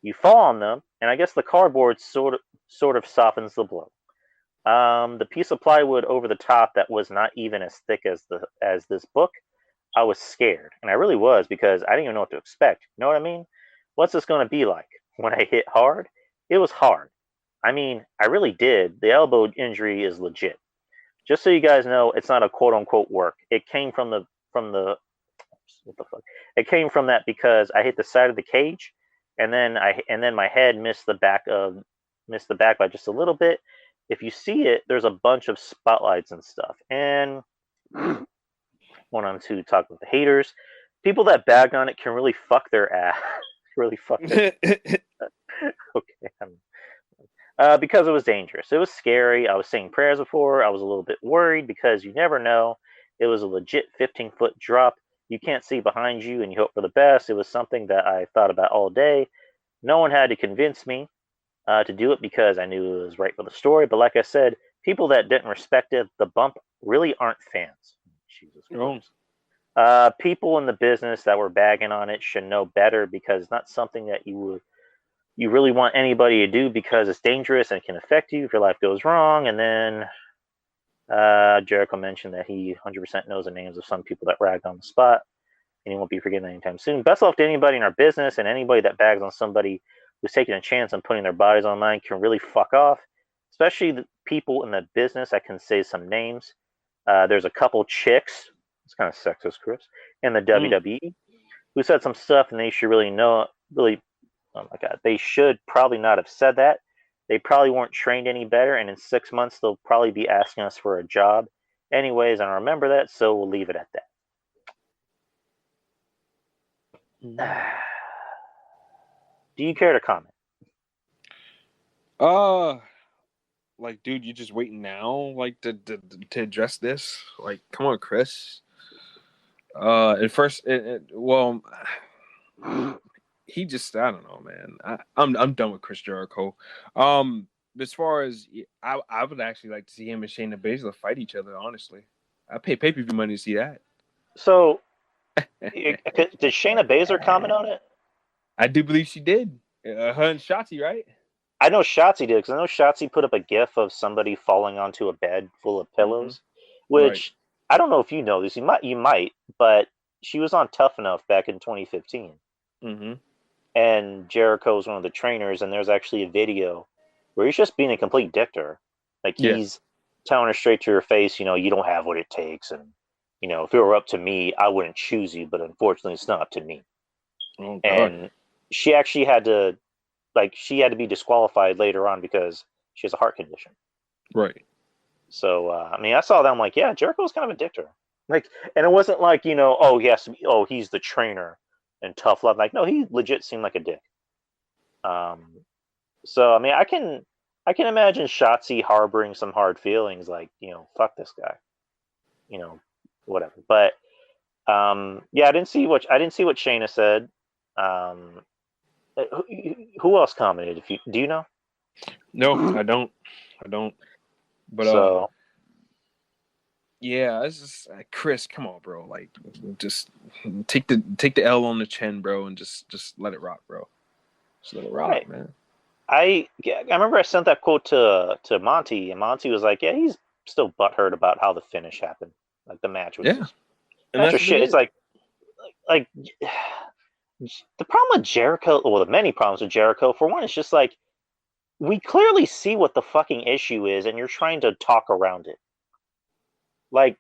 Speaker 3: You fall on them, and I guess the cardboard sort of softens the blow. The piece of plywood over the top that was not even as thick as this book. I was scared, and I really was because I didn't even know what to expect. You know what I mean? What's this going to be like? When I hit hard, it was hard. I mean, I really did. The elbow injury is legit. Just so you guys know, it's not a quote unquote work. It came from the what the fuck? It came from that because I hit the side of the cage, and then my head missed the back by just a little bit. If you see it, there's a bunch of spotlights and stuff. And went on to talk with the haters. People that bagged on it can really fuck their ass. Really fuck their okay. Because it was dangerous. It was scary. I was saying prayers before. I was a little bit worried because you never know. It was a legit 15-foot drop. You can't see behind you and you hope for the best. It was something that I thought about all day. No one had to convince me to do it because I knew it was right for the story. But like I said, people that didn't respect it, the bump, really aren't fans. Jesus Christ. People in the business that were bagging on it should know better because it's not something that you really want anybody to do because it's dangerous and can affect you if your life goes wrong. And then Jericho mentioned that he 100% knows the names of some people that ragged on the spot, and he won't be forgiven anytime soon. Best of luck to anybody in our business, and anybody that bags on somebody who's taking a chance on putting their bodies online can really fuck off, especially the people in the business. I can say some names. There's a couple chicks, it's kind of sexist, Chris, in the WWE who said some stuff, and they should really know, oh my God, they should probably not have said that. They probably weren't trained any better, and in 6 months, they'll probably be asking us for a job. Anyways, I remember that, so we'll leave it at that. Do you care to comment?
Speaker 2: Like, dude, you just waiting now, like, to address this? Like, come on, Chris. At first, well, he just, I don't know, man. I'm done with Chris Jericho. As far as I would actually like to see him and Shayna Baszler fight each other. Honestly, I pay pay-per-view money to see that.
Speaker 3: So, did Shayna Baszler comment on it?
Speaker 2: I do believe she did. Her and Shotzi, right?
Speaker 3: I know Shotzi did because I know Shotzi put up a GIF of somebody falling onto a bed full of pillows, which I don't know if you know this. You might, but she was on Tough Enough back in 2015. And Jericho was one of the trainers, and there's actually a video where he's just being a complete dick to her. Like, he's telling her straight to her face, you don't have what it takes, and, if it were up to me, I wouldn't choose you, but unfortunately, it's not up to me. Oh, and she actually had to be disqualified later on because she has a heart condition.
Speaker 2: Right.
Speaker 3: So, I saw that, I'm like, yeah, Jericho's kind of a dick to her. Like, and it wasn't like, he's the trainer and tough love. Like, no, he legit seemed like a dick. So I can imagine Shotzi harboring some hard feelings, like, fuck this guy, whatever. But I didn't see what Shayna said. Who else commented? Do you know?
Speaker 2: No, I don't. But
Speaker 3: so.
Speaker 2: Yeah, it's just Chris. Come on, bro. Like, just take the L on the chin, bro, and just let it rock, bro. Just let it rock, man.
Speaker 3: I remember I sent that quote to Monty, and Monty was like, "Yeah, he's still butthurt about how the finish happened, like the match was just match shit." It's like the problem with Jericho, well, the many problems with Jericho. For one, it's just like we clearly see what the fucking issue is, and you're trying to talk around it. Like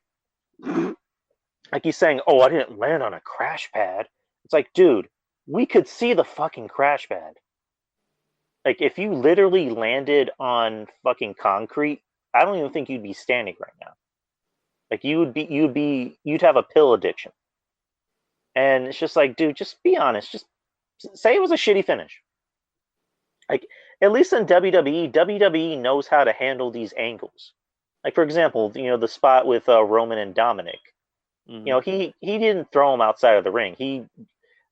Speaker 3: he's saying, "Oh, I didn't land on a crash pad." It's like, dude, we could see the fucking crash pad. Like, if you literally landed on fucking concrete, I don't even think you'd be standing right now. Like, you'd have a pill addiction. And it's just like, dude, just be honest. Just say it was a shitty finish. Like, at least in WWE knows how to handle these angles. Like, for example, the spot with Roman and Dominic. He didn't throw him outside of the ring. He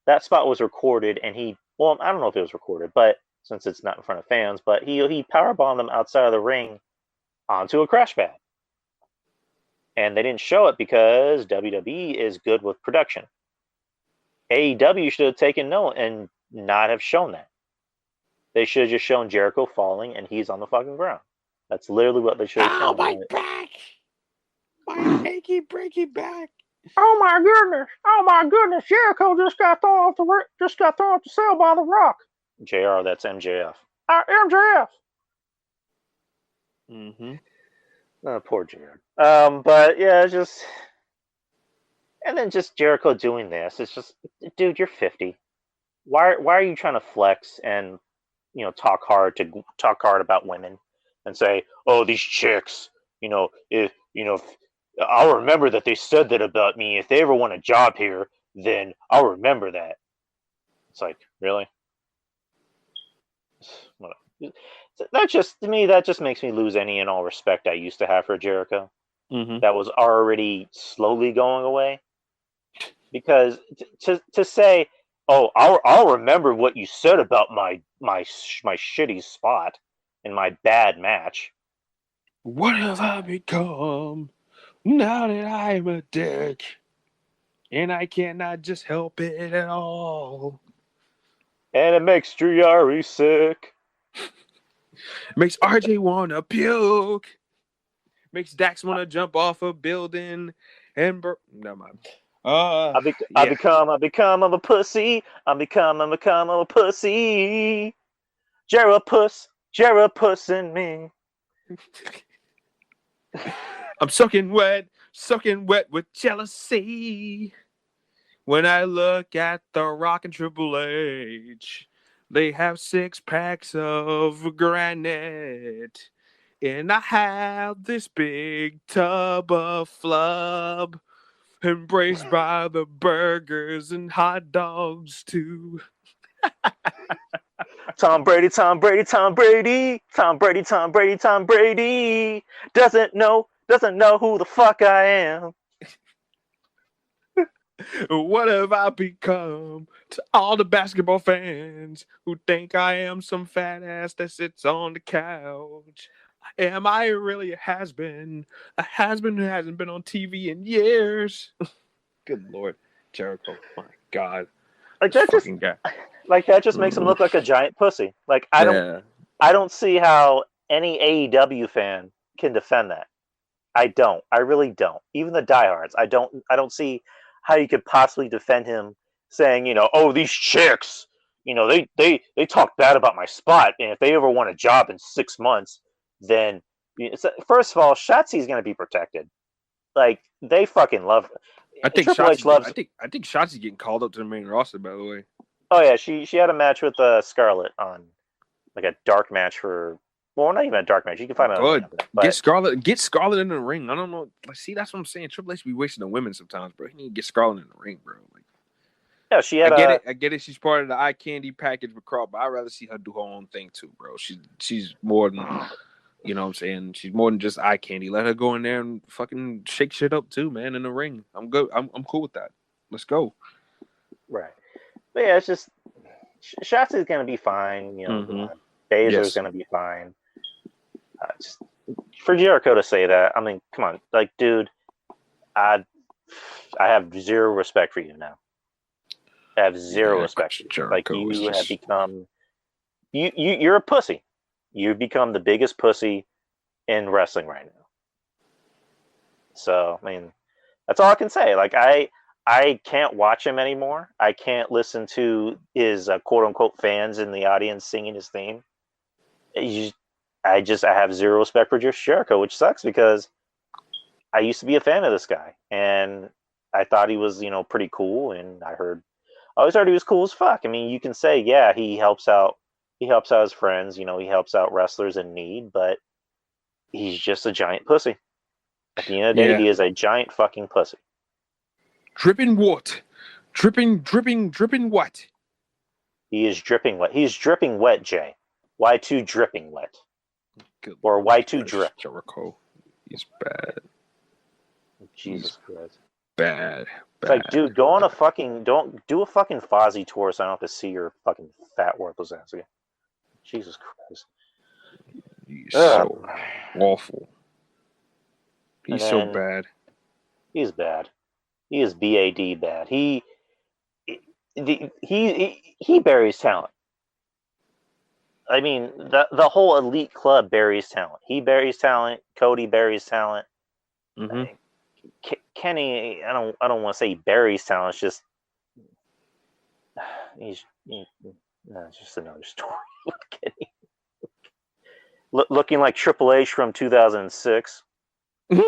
Speaker 3: that spot was recorded, and well, I don't know if it was recorded, but since it's not in front of fans, but he powerbombed them outside of the ring onto a crash pad. And they didn't show it because WWE is good with production. AEW should have taken note and not have shown that. They should have just shown Jericho falling and he's on the fucking ground. That's literally what they should have shown.
Speaker 2: Oh, my back! My achy, breaky back!
Speaker 3: Oh my goodness! Jericho just got thrown off the cell by The Rock. JR, that's MJF. MJF.
Speaker 2: Mm-hmm.
Speaker 3: Poor JR. But yeah, it's just, and then just Jericho doing this. It's just, dude, you're 50. Why are you trying to flex and talk hard about women and say, oh, these chicks, if I'll remember that they said that about me. If they ever want a job here, then I'll remember that. It's like, really? That just, to me, that just makes me lose any and all respect I used to have for Jericho.
Speaker 2: Mm-hmm.
Speaker 3: That was already slowly going away. Because to say, oh, I'll remember what you said about my shitty spot in my bad match.
Speaker 2: What have I become now that I'm a dick? And I cannot just help it at all.
Speaker 3: And it makes Driari sick.
Speaker 2: Makes RJ wanna puke. Makes Dax wanna jump off a building. And never mind.
Speaker 3: I become a pussy. I become a pussy. Jerapus in me.
Speaker 2: I'm soaking wet with jealousy. When I look at The Rock and Triple H, they have 6 packs of granite. And I have this big tub of flub, embraced by the burgers and hot dogs too.
Speaker 3: Tom Brady doesn't know who the fuck I am.
Speaker 2: What have I become to all the basketball fans who think I am some fat ass that sits on the couch? Am I really a has-been? A has-been who hasn't been on TV in years? Good Lord. Jericho, my God.
Speaker 3: Like that just makes him look like a giant pussy. Like I don't see how any AEW fan can defend that. I really don't. Even the diehards, I don't see how you could possibly defend him saying, oh, these chicks, they talk bad about my spot, and if they ever want a job in 6 months, then first of all, Shotzi's going to be protected. Like they fucking love.
Speaker 2: I think
Speaker 3: Triple H loves.
Speaker 2: I think Shotzi's getting called up to the main roster. By the way.
Speaker 3: Oh yeah, she had a match with Scarlett on like a dark match for. Well, not even a dark match. You can find it.
Speaker 2: Good. Get Scarlett in the ring. I don't know. Like, see, that's what I'm saying. Triple H be wasting the women sometimes, bro. He need to get Scarlett in the ring, bro. Like,
Speaker 3: yeah, she had.
Speaker 2: I get it. She's part of the eye candy package with Carl, but I'd rather see her do her own thing too, bro. She's more than, you know what I'm saying. She's more than just eye candy. Let her go in there and fucking shake shit up too, man. In the ring, I'm good. I'm cool with that. Let's go.
Speaker 3: Right. But yeah, it's just Shotzi's gonna be fine. Baszler's gonna be fine. Just for Jericho to say that, I mean, come on, like, dude, I have zero respect for you now. I have zero respect for you.
Speaker 2: Jericho
Speaker 3: like you have become, you're a pussy. You've become the biggest pussy in wrestling right now. So I mean, that's all I can say. Like I can't watch him anymore. I can't listen to his quote unquote fans in the audience singing his theme. I have zero respect for Jericho, which sucks because I used to be a fan of this guy and I thought he was, pretty cool. And I always heard he was cool as fuck. I mean, you can say, yeah, he helps out his friends, he helps out wrestlers in need, but he's just a giant pussy. At the end of the day, he is a giant fucking pussy.
Speaker 2: Dripping what? Dripping what?
Speaker 3: He is dripping wet. He's dripping wet, Jay. Y2 dripping wet.
Speaker 2: Good
Speaker 3: or Y2 drip.
Speaker 2: Jericho. He's bad.
Speaker 3: Jesus Christ.
Speaker 2: bad,
Speaker 3: It's like,
Speaker 2: bad.
Speaker 3: dude, go on a fucking don't do a fucking Fozzy tour so I don't have to see your fucking fat worthless ass again. Jesus Christ.
Speaker 2: He's
Speaker 3: Ugh.
Speaker 2: so awful.
Speaker 3: And
Speaker 2: He's so
Speaker 3: then
Speaker 2: bad.
Speaker 3: he's bad. He is bad bad. He buries talent. I mean, the whole elite club buries talent. He buries talent. Cody buries talent.
Speaker 2: Hmm.
Speaker 3: Kenny, I don't want to say he buries talent. It's just no, it's just another story with Kenny. Looking like Triple H from 2006 with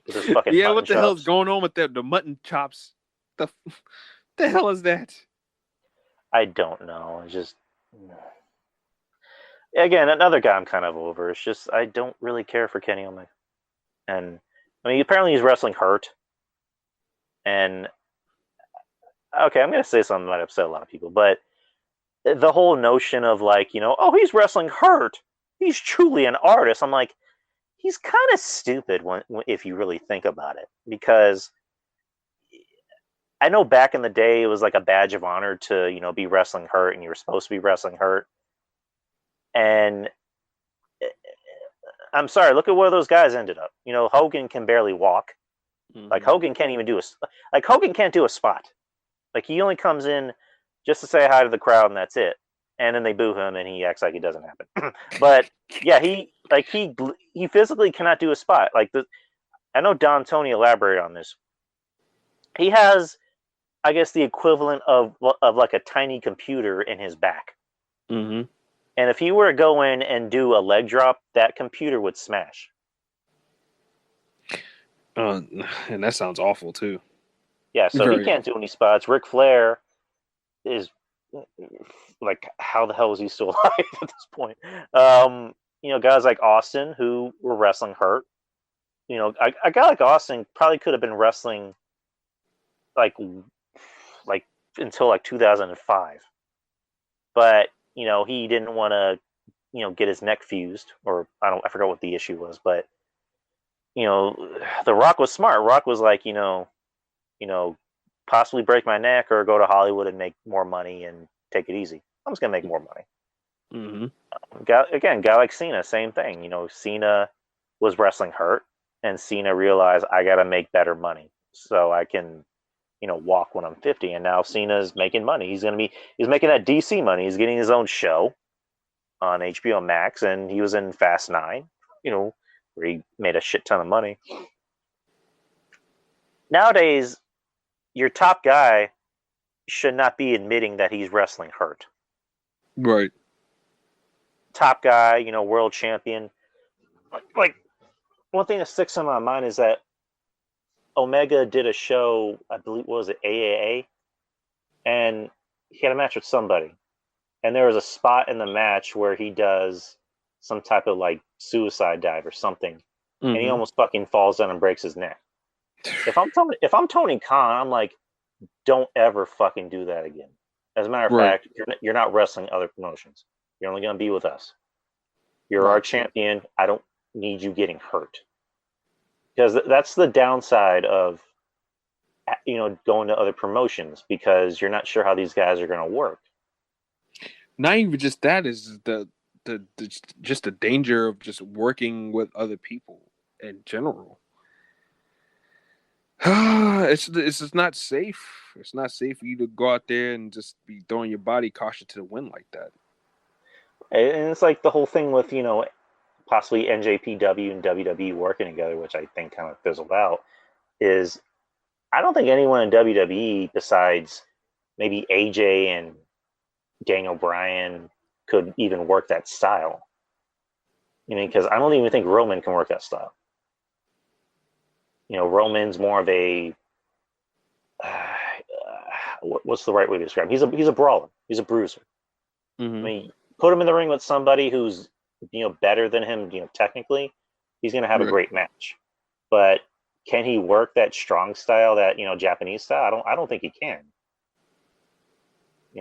Speaker 3: his fucking
Speaker 2: Yeah,
Speaker 3: mutton
Speaker 2: what the hell's
Speaker 3: chops.
Speaker 2: going on with the mutton chops? The hell is that?
Speaker 3: I don't know. It's just again another guy I'm kind of over. It's just I don't really care for Kenny Omega, and I mean apparently he's wrestling hurt, and okay, I'm gonna say something that might upset a lot of people, but the whole notion of like oh he's wrestling hurt, he's truly an artist. I'm like he's kind of stupid if you really think about it, because I know back in the day it was like a badge of honor to be wrestling hurt, and you were supposed to be wrestling hurt, and I'm sorry, look at where those guys ended up. Hogan can barely walk. Like Hogan can't even Hogan can't do a spot. Like he only comes in just to say hi to the crowd and that's it. And then they boo him and he acts like it doesn't happen. But yeah, he physically cannot do a spot. I know Don Tony elaborated on this. He has, I guess, the equivalent of like a tiny computer in his back.
Speaker 2: Mm-hmm.
Speaker 3: And if he were to go in and do a leg drop, that computer would smash.
Speaker 2: And that sounds awful too.
Speaker 3: Yeah, so he can't do any spots. Ric Flair is like, how the hell is he still alive at this point? Guys like Austin who were wrestling hurt. A guy like Austin probably could have been wrestling like until like 2005, but he didn't want to get his neck fused, or I forgot what the issue was, but The Rock was smart. Rock was like, possibly break my neck or go to Hollywood and make more money and take it easy. I'm just gonna make more money.
Speaker 2: Mm-hmm.
Speaker 3: Guy like Cena, same thing. Cena was wrestling hurt, and Cena realized I gotta make better money so I can, walk when I'm 50. And now Cena's making money. He's making that DC money. He's getting his own show on HBO Max, and he was in Fast 9. Where he made a shit ton of money. Nowadays, your top guy should not be admitting that he's wrestling hurt.
Speaker 2: Right.
Speaker 3: Top guy, world champion. Like, one thing that sticks in my mind is that Omega did a show, I believe, what was it, AAA? And he had a match with somebody. And there was a spot in the match where he does some type of like suicide dive or something.
Speaker 2: Mm-hmm.
Speaker 3: And he almost fucking falls down and breaks his neck. If I'm Tony Khan, I'm like, don't ever fucking do that again. As a matter of fact, you're not wrestling other promotions. You're only going to be with us. You're our champion. I don't need you getting hurt. Because that's the downside of going to other promotions, because you're not sure how these guys are going to work.
Speaker 2: Not even just that, is just the danger of just working with other people in general. It's just not safe. It's not safe for you to go out there and just be throwing your body caution to the wind like that.
Speaker 3: And it's like the whole thing with possibly NJPW and WWE working together, which I think kind of fizzled out. Is I don't think anyone in WWE besides maybe AJ and Daniel Bryan could even work that style. Because I don't even think Roman can work that style. Roman's more of a what's the right way to describe him? He's a brawler. He's a bruiser.
Speaker 2: Mm-hmm.
Speaker 3: I mean, put him in the ring with somebody who's better than him, technically, he's going to have a great match. But can he work that strong style, that Japanese style? I don't think he can.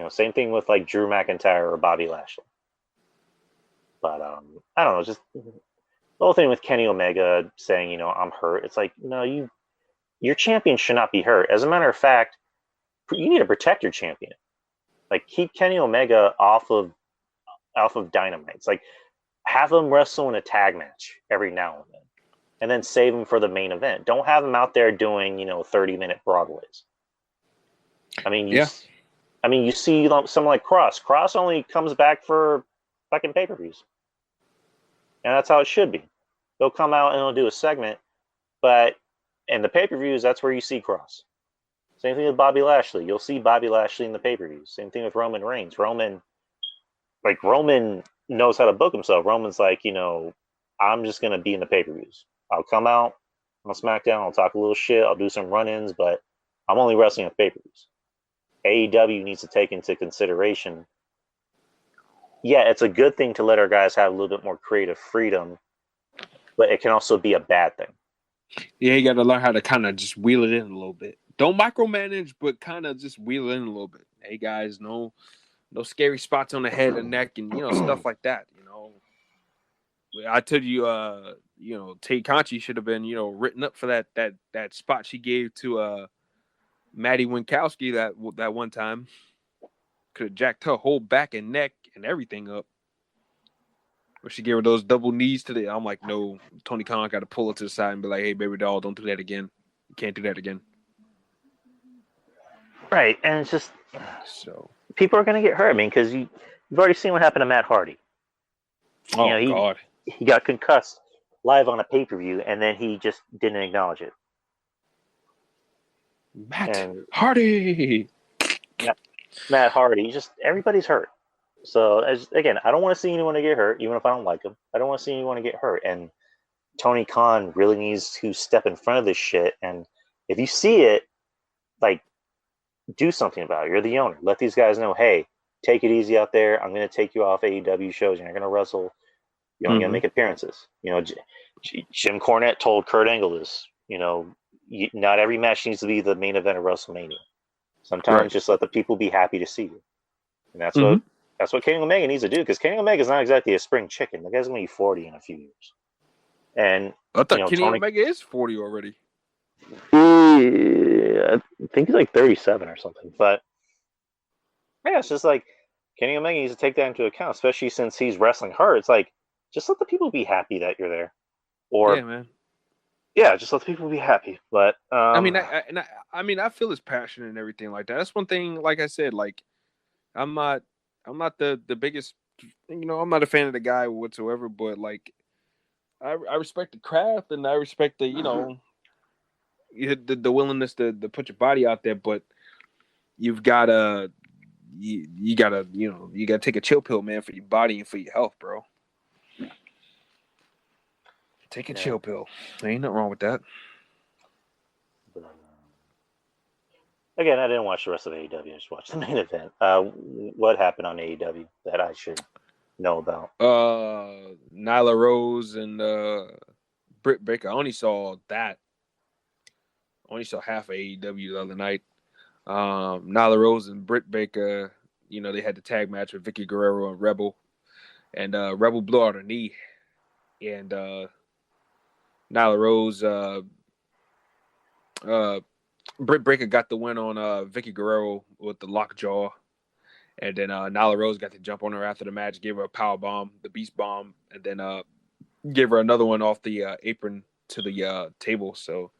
Speaker 3: Same thing with like Drew McIntyre or Bobby Lashley. But I don't know, just the whole thing with Kenny Omega saying, I'm hurt. It's like, no, your champion should not be hurt. As a matter of fact, you need to protect your champion. Like, keep Kenny Omega off of Dynamite. It's like, have him wrestle in a tag match every now and then save him for the main event. Don't have him out there doing 30-minute Broadways. I mean, you see someone like Cross. Cross only comes back for fucking pay-per-views, and that's how it should be. He'll come out and he'll do a segment, but in the pay-per-views, that's where you see Cross. Same thing with Bobby Lashley. You'll see Bobby Lashley in the pay-per-views. Same thing with Roman Reigns. Roman knows how to book himself. Roman's like, I'm just going to be in the pay-per-views. I'll come out on SmackDown. I'll talk a little shit. I'll do some run-ins, but I'm only wrestling at pay-per-views. AEW needs to take into consideration, it's a good thing to let our guys have a little bit more creative freedom, but it can also be a bad thing.
Speaker 2: Yeah, you got to learn how to kind of just wheel it in a little bit. Don't micromanage, but kind of just wheel it in a little bit. Hey, guys, no scary spots on the head and neck and, stuff like that, I told you, Tay Conti should have been, written up for that spot she gave to Maddie Winkowski that one time. Could have jacked her whole back and neck and everything up. Or she gave her those double knees to the. I'm like, no, Tony Khan got to pull her to the side and be like, hey, baby doll, don't do that again. You can't do that again.
Speaker 3: Right, and it's just
Speaker 2: so
Speaker 3: people are going to get hurt. I mean, because you've already seen what happened to Matt Hardy.
Speaker 2: Oh God,
Speaker 3: he got concussed live on a pay-per-view, and then he just didn't acknowledge it.
Speaker 2: Hardy.
Speaker 3: Yeah, Matt Hardy. Just everybody's hurt. So again, I don't want to see anyone to get hurt, even if I don't like him. I don't want to see anyone to get hurt, and Tony Khan really needs to step in front of this shit. And if you see it, like, do something about it. You're the owner. Let these guys know, hey, take it easy out there. I'm going to take you off AEW shows. You're not going to wrestle. You're only going to make appearances. Jim Cornette told Kurt Angle this. Not every match needs to be the main event of WrestleMania. Sometimes just let the people be happy to see you. And that's what Kenny Omega needs to do, because Kenny Omega is not exactly a spring chicken. The guy's going to be 40 in a few years. And
Speaker 2: I thought Kenny Omega is 40 already.
Speaker 3: I think he's like 37 or something. But yeah, it's just like Kenny Omega needs to take that into account, especially since he's wrestling her. It's like, just let the people be happy that you're there. Or
Speaker 2: yeah, man.
Speaker 3: Yeah, just let the people be happy. But
Speaker 2: I mean, I feel his passion and everything like that. That's one thing. Like I said, like I'm not the biggest. I'm not a fan of the guy whatsoever. But like, I respect the craft and I respect the the willingness to put your body out there. But you've gotta you gotta take a chill pill, man, for your body and for your health, bro. Take a chill pill. There ain't nothing wrong with that.
Speaker 3: Again, I didn't watch the rest of AEW. I just watched the main event. What happened on AEW that I should know about?
Speaker 2: Nyla Rose and Britt Baker. I only saw that. I only saw half of AEW the other night. Nyla Rose and Britt Baker, they had the tag match with Vicky Guerrero and Rebel. And Rebel blew out her knee. And Nyla Rose, Britt Baker got the win on Vicky Guerrero with the lockjaw. And then Nyla Rose got to jump on her after the match, gave her a power bomb, the beast bomb, and then gave her another one off the apron to the table. So,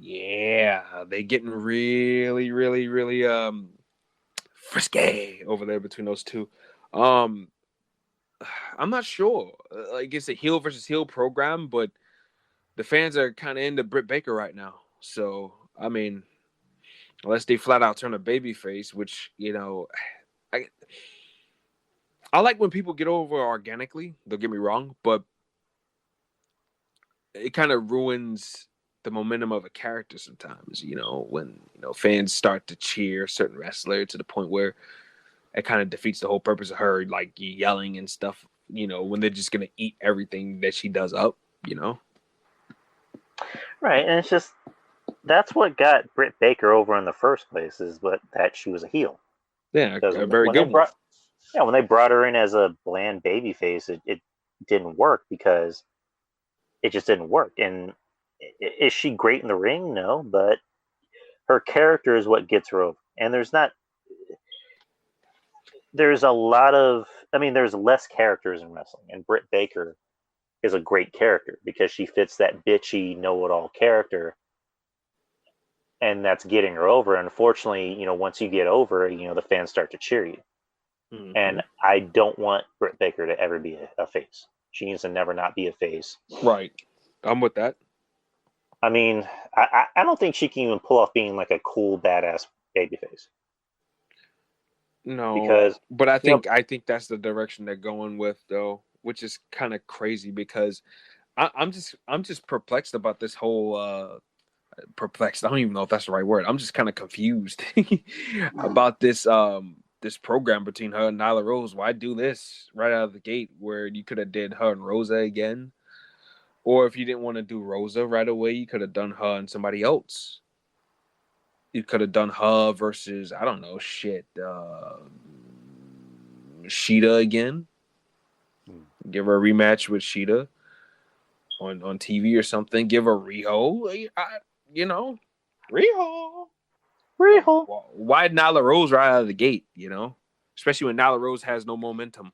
Speaker 2: yeah, they getting really, really, really frisky over there between those two. I'm not sure. Like, it's a heel versus heel program, but the fans are kind of into Britt Baker right now. So, I mean, unless they flat out turn a babyface, which, I like when people get over organically. Don't get me wrong, but it kind of ruins the momentum of a character sometimes, when, fans start to cheer a certain wrestler to the point where it kind of defeats the whole purpose of her, like, yelling and stuff, when they're just going to eat everything that she does up,
Speaker 3: Right, and it's just, that's what got Britt Baker over in the first place, is that she was a heel.
Speaker 2: Yeah, a very good one.
Speaker 3: When they brought her in as a bland babyface, it didn't work because it just didn't work. And Is she great in the ring? No, but her character is what gets her over. And there's a lot of, I mean, there's less characters in wrestling, and Britt Baker is a great character because she fits that bitchy, know-it-all character, and that's getting her over. Unfortunately, once you get over, the fans start to cheer you.
Speaker 2: Mhm.
Speaker 3: And I don't want Britt Baker to ever be a face. She needs to never not be a face.
Speaker 2: Right. I'm with that.
Speaker 3: I mean, I don't think she can even pull off being like a cool, badass babyface.
Speaker 2: No,
Speaker 3: Because
Speaker 2: but I think that's the direction they're going with, though, which is kind of crazy because I'm just perplexed about this whole perplexed. I don't even know if that's the right word. I'm just kind of confused about this program between her and Nyla Rose. Why do this right out of the gate where you could have did her and Rosa again? Or if you didn't want to do Rosa right away, you could have done her and somebody else. You could have done her versus, I don't know, Sheeta again. Give her a rematch with Sheeta on TV or something. Give her Riho. Riho. Why Nyla Rose right out of the gate, Especially when Nyla Rose has no momentum.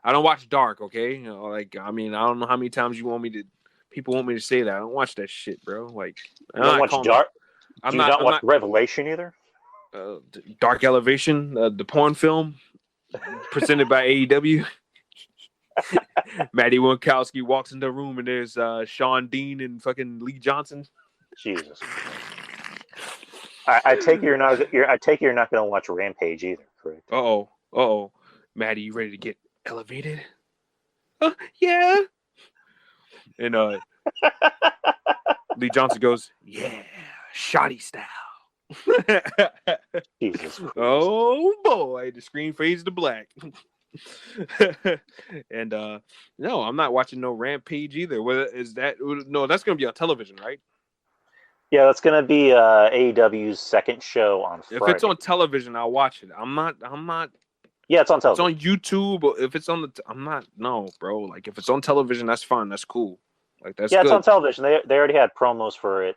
Speaker 2: I don't watch Dark, okay? I don't know how many times people want me to say that. I don't watch that shit, bro. Like,
Speaker 3: you don't watch Dark?
Speaker 2: I'm
Speaker 3: Do you
Speaker 2: not,
Speaker 3: not
Speaker 2: I'm
Speaker 3: watch
Speaker 2: not
Speaker 3: Revelation either?
Speaker 2: Dark Elevation, the porn film presented by AEW. Maddie Winkowski walks into the room and there's Sean Dean and fucking Lee Johnson.
Speaker 3: Jesus. I take it you're not going to watch Rampage either, correct?
Speaker 2: Uh-oh. Maddie, you ready to get elevated? Yeah. And Lee Johnson goes, yeah, shoddy style.
Speaker 3: Jesus Christ.
Speaker 2: Oh boy, the screen fades to black. And no, I'm not watching no Rampage either. No, that's gonna be on television, right?
Speaker 3: Yeah, that's gonna be AEW's second show on Friday.
Speaker 2: If it's on television, I'll watch it. I'm not.
Speaker 3: Yeah, it's on television.
Speaker 2: It's on YouTube. But if it's on I'm not. No, bro. Like if it's on television, that's fine. That's cool. Like that's
Speaker 3: good.
Speaker 2: It's
Speaker 3: on television. They already had promos for it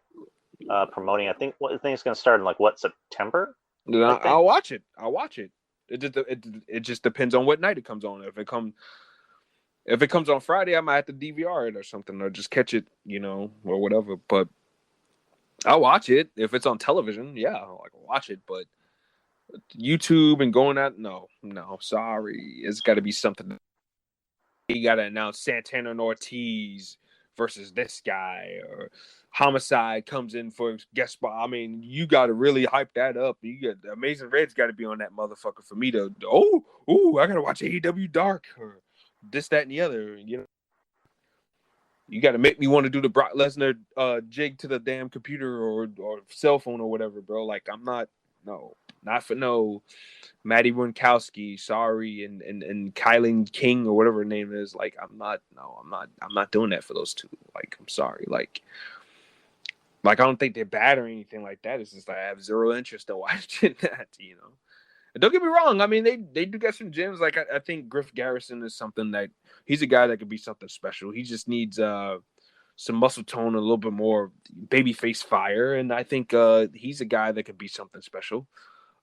Speaker 3: promoting. I think it's gonna start in September.
Speaker 2: I'll watch it. It just depends on what night it comes on. If it comes on Friday, I might have to DVR it or something, or just catch it, or whatever. But I'll watch it if it's on television. Yeah, I'll watch it. But YouTube and going out, no, sorry, it's got to be something. You got to announce Santana and Ortiz versus this guy, or Homicide comes in for guest spot. I mean, you got to really hype that up. You got the Amazing Red's got to be on that motherfucker for me to. I gotta watch AEW Dark or this, that, and the other. You got to make me want to do the Brock Lesnar jig to the damn computer or cell phone or whatever, bro. Like I'm not for no Maddie Winkowski, sorry, and Kylie King or whatever her name is. Like I'm not doing that for those two. Like I'm sorry, like I don't think they're bad or anything like that. It's just I have zero interest in watching that, And don't get me wrong. I mean, they do get some gems. Like I think Griff Garrison is something that he's a guy that could be something special. He just needs some muscle tone, a little bit more babyface fire, and I think he's a guy that could be something special.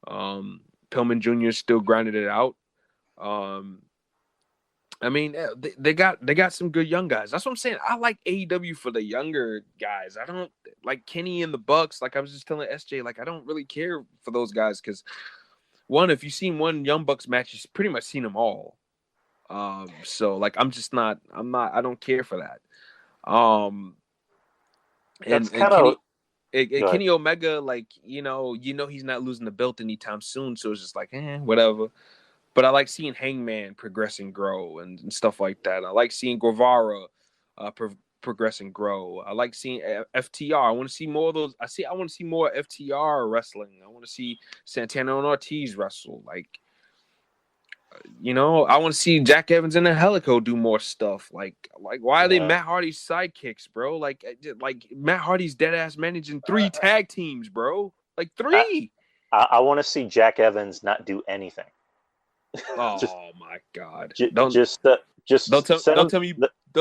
Speaker 2: Pillman Jr. still grinding it out. I mean, they got some good young guys. That's what I'm saying. I like AEW for the younger guys. I don't like Kenny and the Bucks. Like I was just telling SJ, like I don't really care for those guys because one, if you've seen one Young Bucks match, you've pretty much seen them all. So like I don't care for that. Kenny Omega, like he's not losing the belt anytime soon, so it's just like whatever. But I like seeing Hangman progress and grow and stuff like that. I like seeing Guevara progress and grow. I like seeing FTR. I want to see more of those. I want to see more FTR wrestling. I want to see Santana and Ortiz wrestle. Like, I want to see Jack Evans and Angelico do more stuff. Like why are they Matt Hardy's sidekicks, bro? Like Matt Hardy's dead ass managing 3 tag teams, bro. Like 3.
Speaker 3: I want to see Jack Evans not do anything.
Speaker 2: Oh my God!
Speaker 3: Don't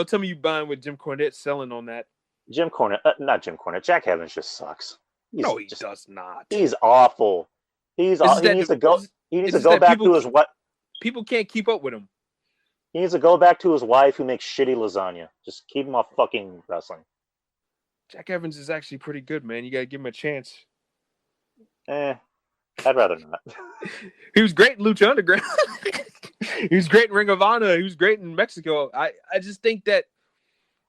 Speaker 3: tell me
Speaker 2: you buying with Jim Cornette selling on that.
Speaker 3: Jim Cornette, not Jim Cornette. Jack Evans just sucks.
Speaker 2: No, he does not.
Speaker 3: He's awful. He needs to go. He needs to go back to his what?
Speaker 2: People can't keep up with him.
Speaker 3: He needs to go back to his wife who makes shitty lasagna. Just keep him off fucking wrestling.
Speaker 2: Jack Evans is actually pretty good, man. You gotta give him a chance.
Speaker 3: I'd rather not.
Speaker 2: He was great in Lucha Underground. He was great in Ring of Honor. He was great in Mexico. I just think that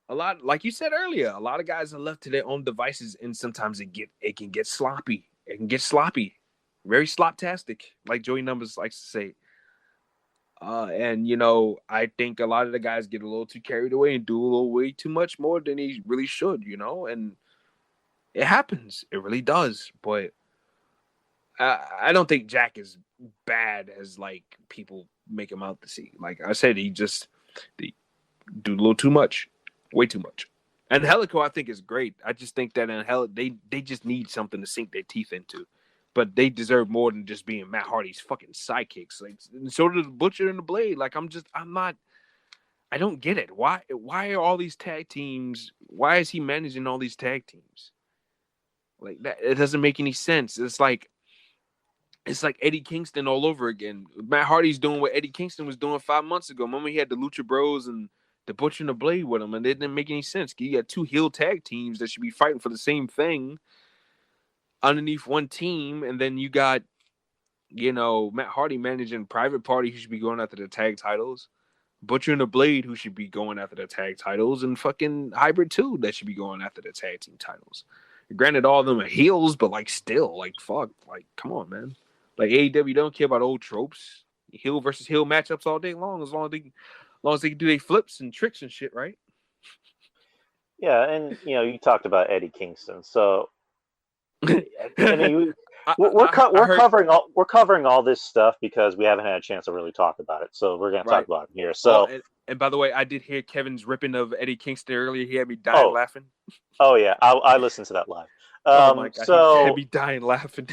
Speaker 2: a lot, like you said earlier, a lot of guys are left to their own devices, and sometimes it can get sloppy. It can get sloppy, very sloptastic, like Joey Numbers likes to say. And I think a lot of the guys get a little too carried away and do a little way too much more than he really should, and it happens. It really does. But I don't think Jack is bad as like people make him out to see. Like I said, they do a little too much, way too much. And Helico, I think, is great. I just think that in Helico, they just need something to sink their teeth into. But they deserve more than just being Matt Hardy's fucking sidekicks. Like, and so do the Butcher and the Blade. Like, I don't get it. Why are all these tag teams? Why is he managing all these tag teams? Like that, it doesn't make any sense. It's like Eddie Kingston all over again. Matt Hardy's doing what Eddie Kingston was doing 5 months ago. Remember, he had the Lucha Bros and the Butcher and the Blade with him, and it didn't make any sense. You got two heel tag teams that should be fighting for the same thing underneath one team, and then you got, Matt Hardy managing Private Party, who should be going after the tag titles, Butcher and the Blade, who should be going after the tag titles, and fucking Hybrid 2 that should be going after the tag team titles. Granted, all of them are heels, but like still, like fuck, like come on, man. Like AEW don't care about old tropes, heel versus heel matchups all day long, as long as they can do their flips and tricks and shit, right?
Speaker 3: Yeah, and you talked about Eddie Kingston, so. I mean, we're covering all this stuff because we haven't had a chance to really talk about it. So we're going to talk about it here. So,
Speaker 2: and by the way, I did hear Kevin's ripping of Eddie Kingston earlier. He had me dying laughing.
Speaker 3: Oh yeah, I listened to that live.
Speaker 2: Oh my God, he had me dying laughing.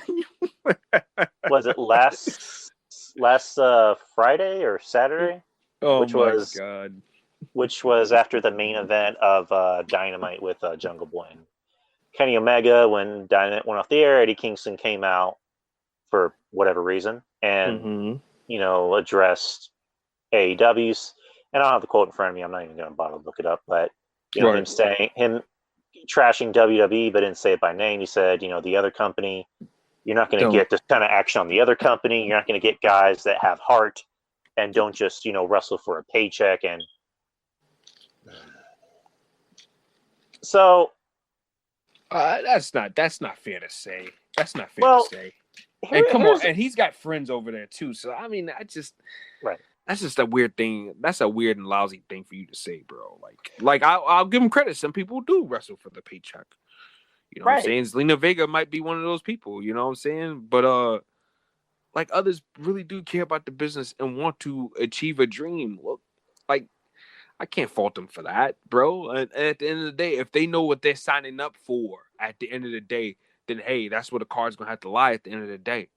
Speaker 3: Was it last Friday or Saturday?
Speaker 2: Oh my God!
Speaker 3: Which was after the main event of Dynamite with Jungle Boy and Kenny Omega. When Dynamite went off the air, Eddie Kingston came out for whatever reason and addressed AEW's. And I don't have the quote in front of me. I'm not even going to bother to look it up. But him trashing WWE, but didn't say it by name. He said, the other company, you're not going to get this kind of action on the other company. You're not going to get guys that have heart and don't just wrestle for a paycheck. And so.
Speaker 2: That's not fair to say. That's not fair to say. And come on, and he's got friends over there too. So I mean, that's just a weird thing. That's a weird and lousy thing for you to say, bro. Like I'll give him credit. Some people do wrestle for the paycheck. You know what I'm saying? Zelina Vega might be one of those people. You know what I'm saying? But like others really do care about the business and want to achieve a dream. Look, like. I can't fault them for that, bro. And at the end of the day, if they know what they're signing up for at the end of the day, then, hey, that's where the card's going to have to lie at the end of the day.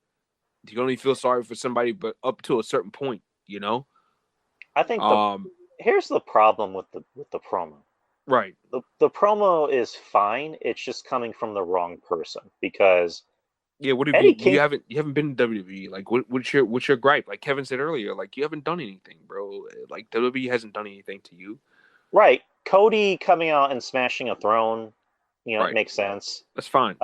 Speaker 2: You only feel sorry for somebody, but up to a certain point,
Speaker 3: I think here's the problem with the promo.
Speaker 2: Right.
Speaker 3: The promo is fine. It's just coming from the wrong person because
Speaker 2: what have you haven't been to WWE. Like what's your gripe? Like Kevin said earlier, like you haven't done anything, bro. Like WWE hasn't done anything to you. Right.
Speaker 3: Cody coming out and smashing a throne, it makes sense.
Speaker 2: That's fine.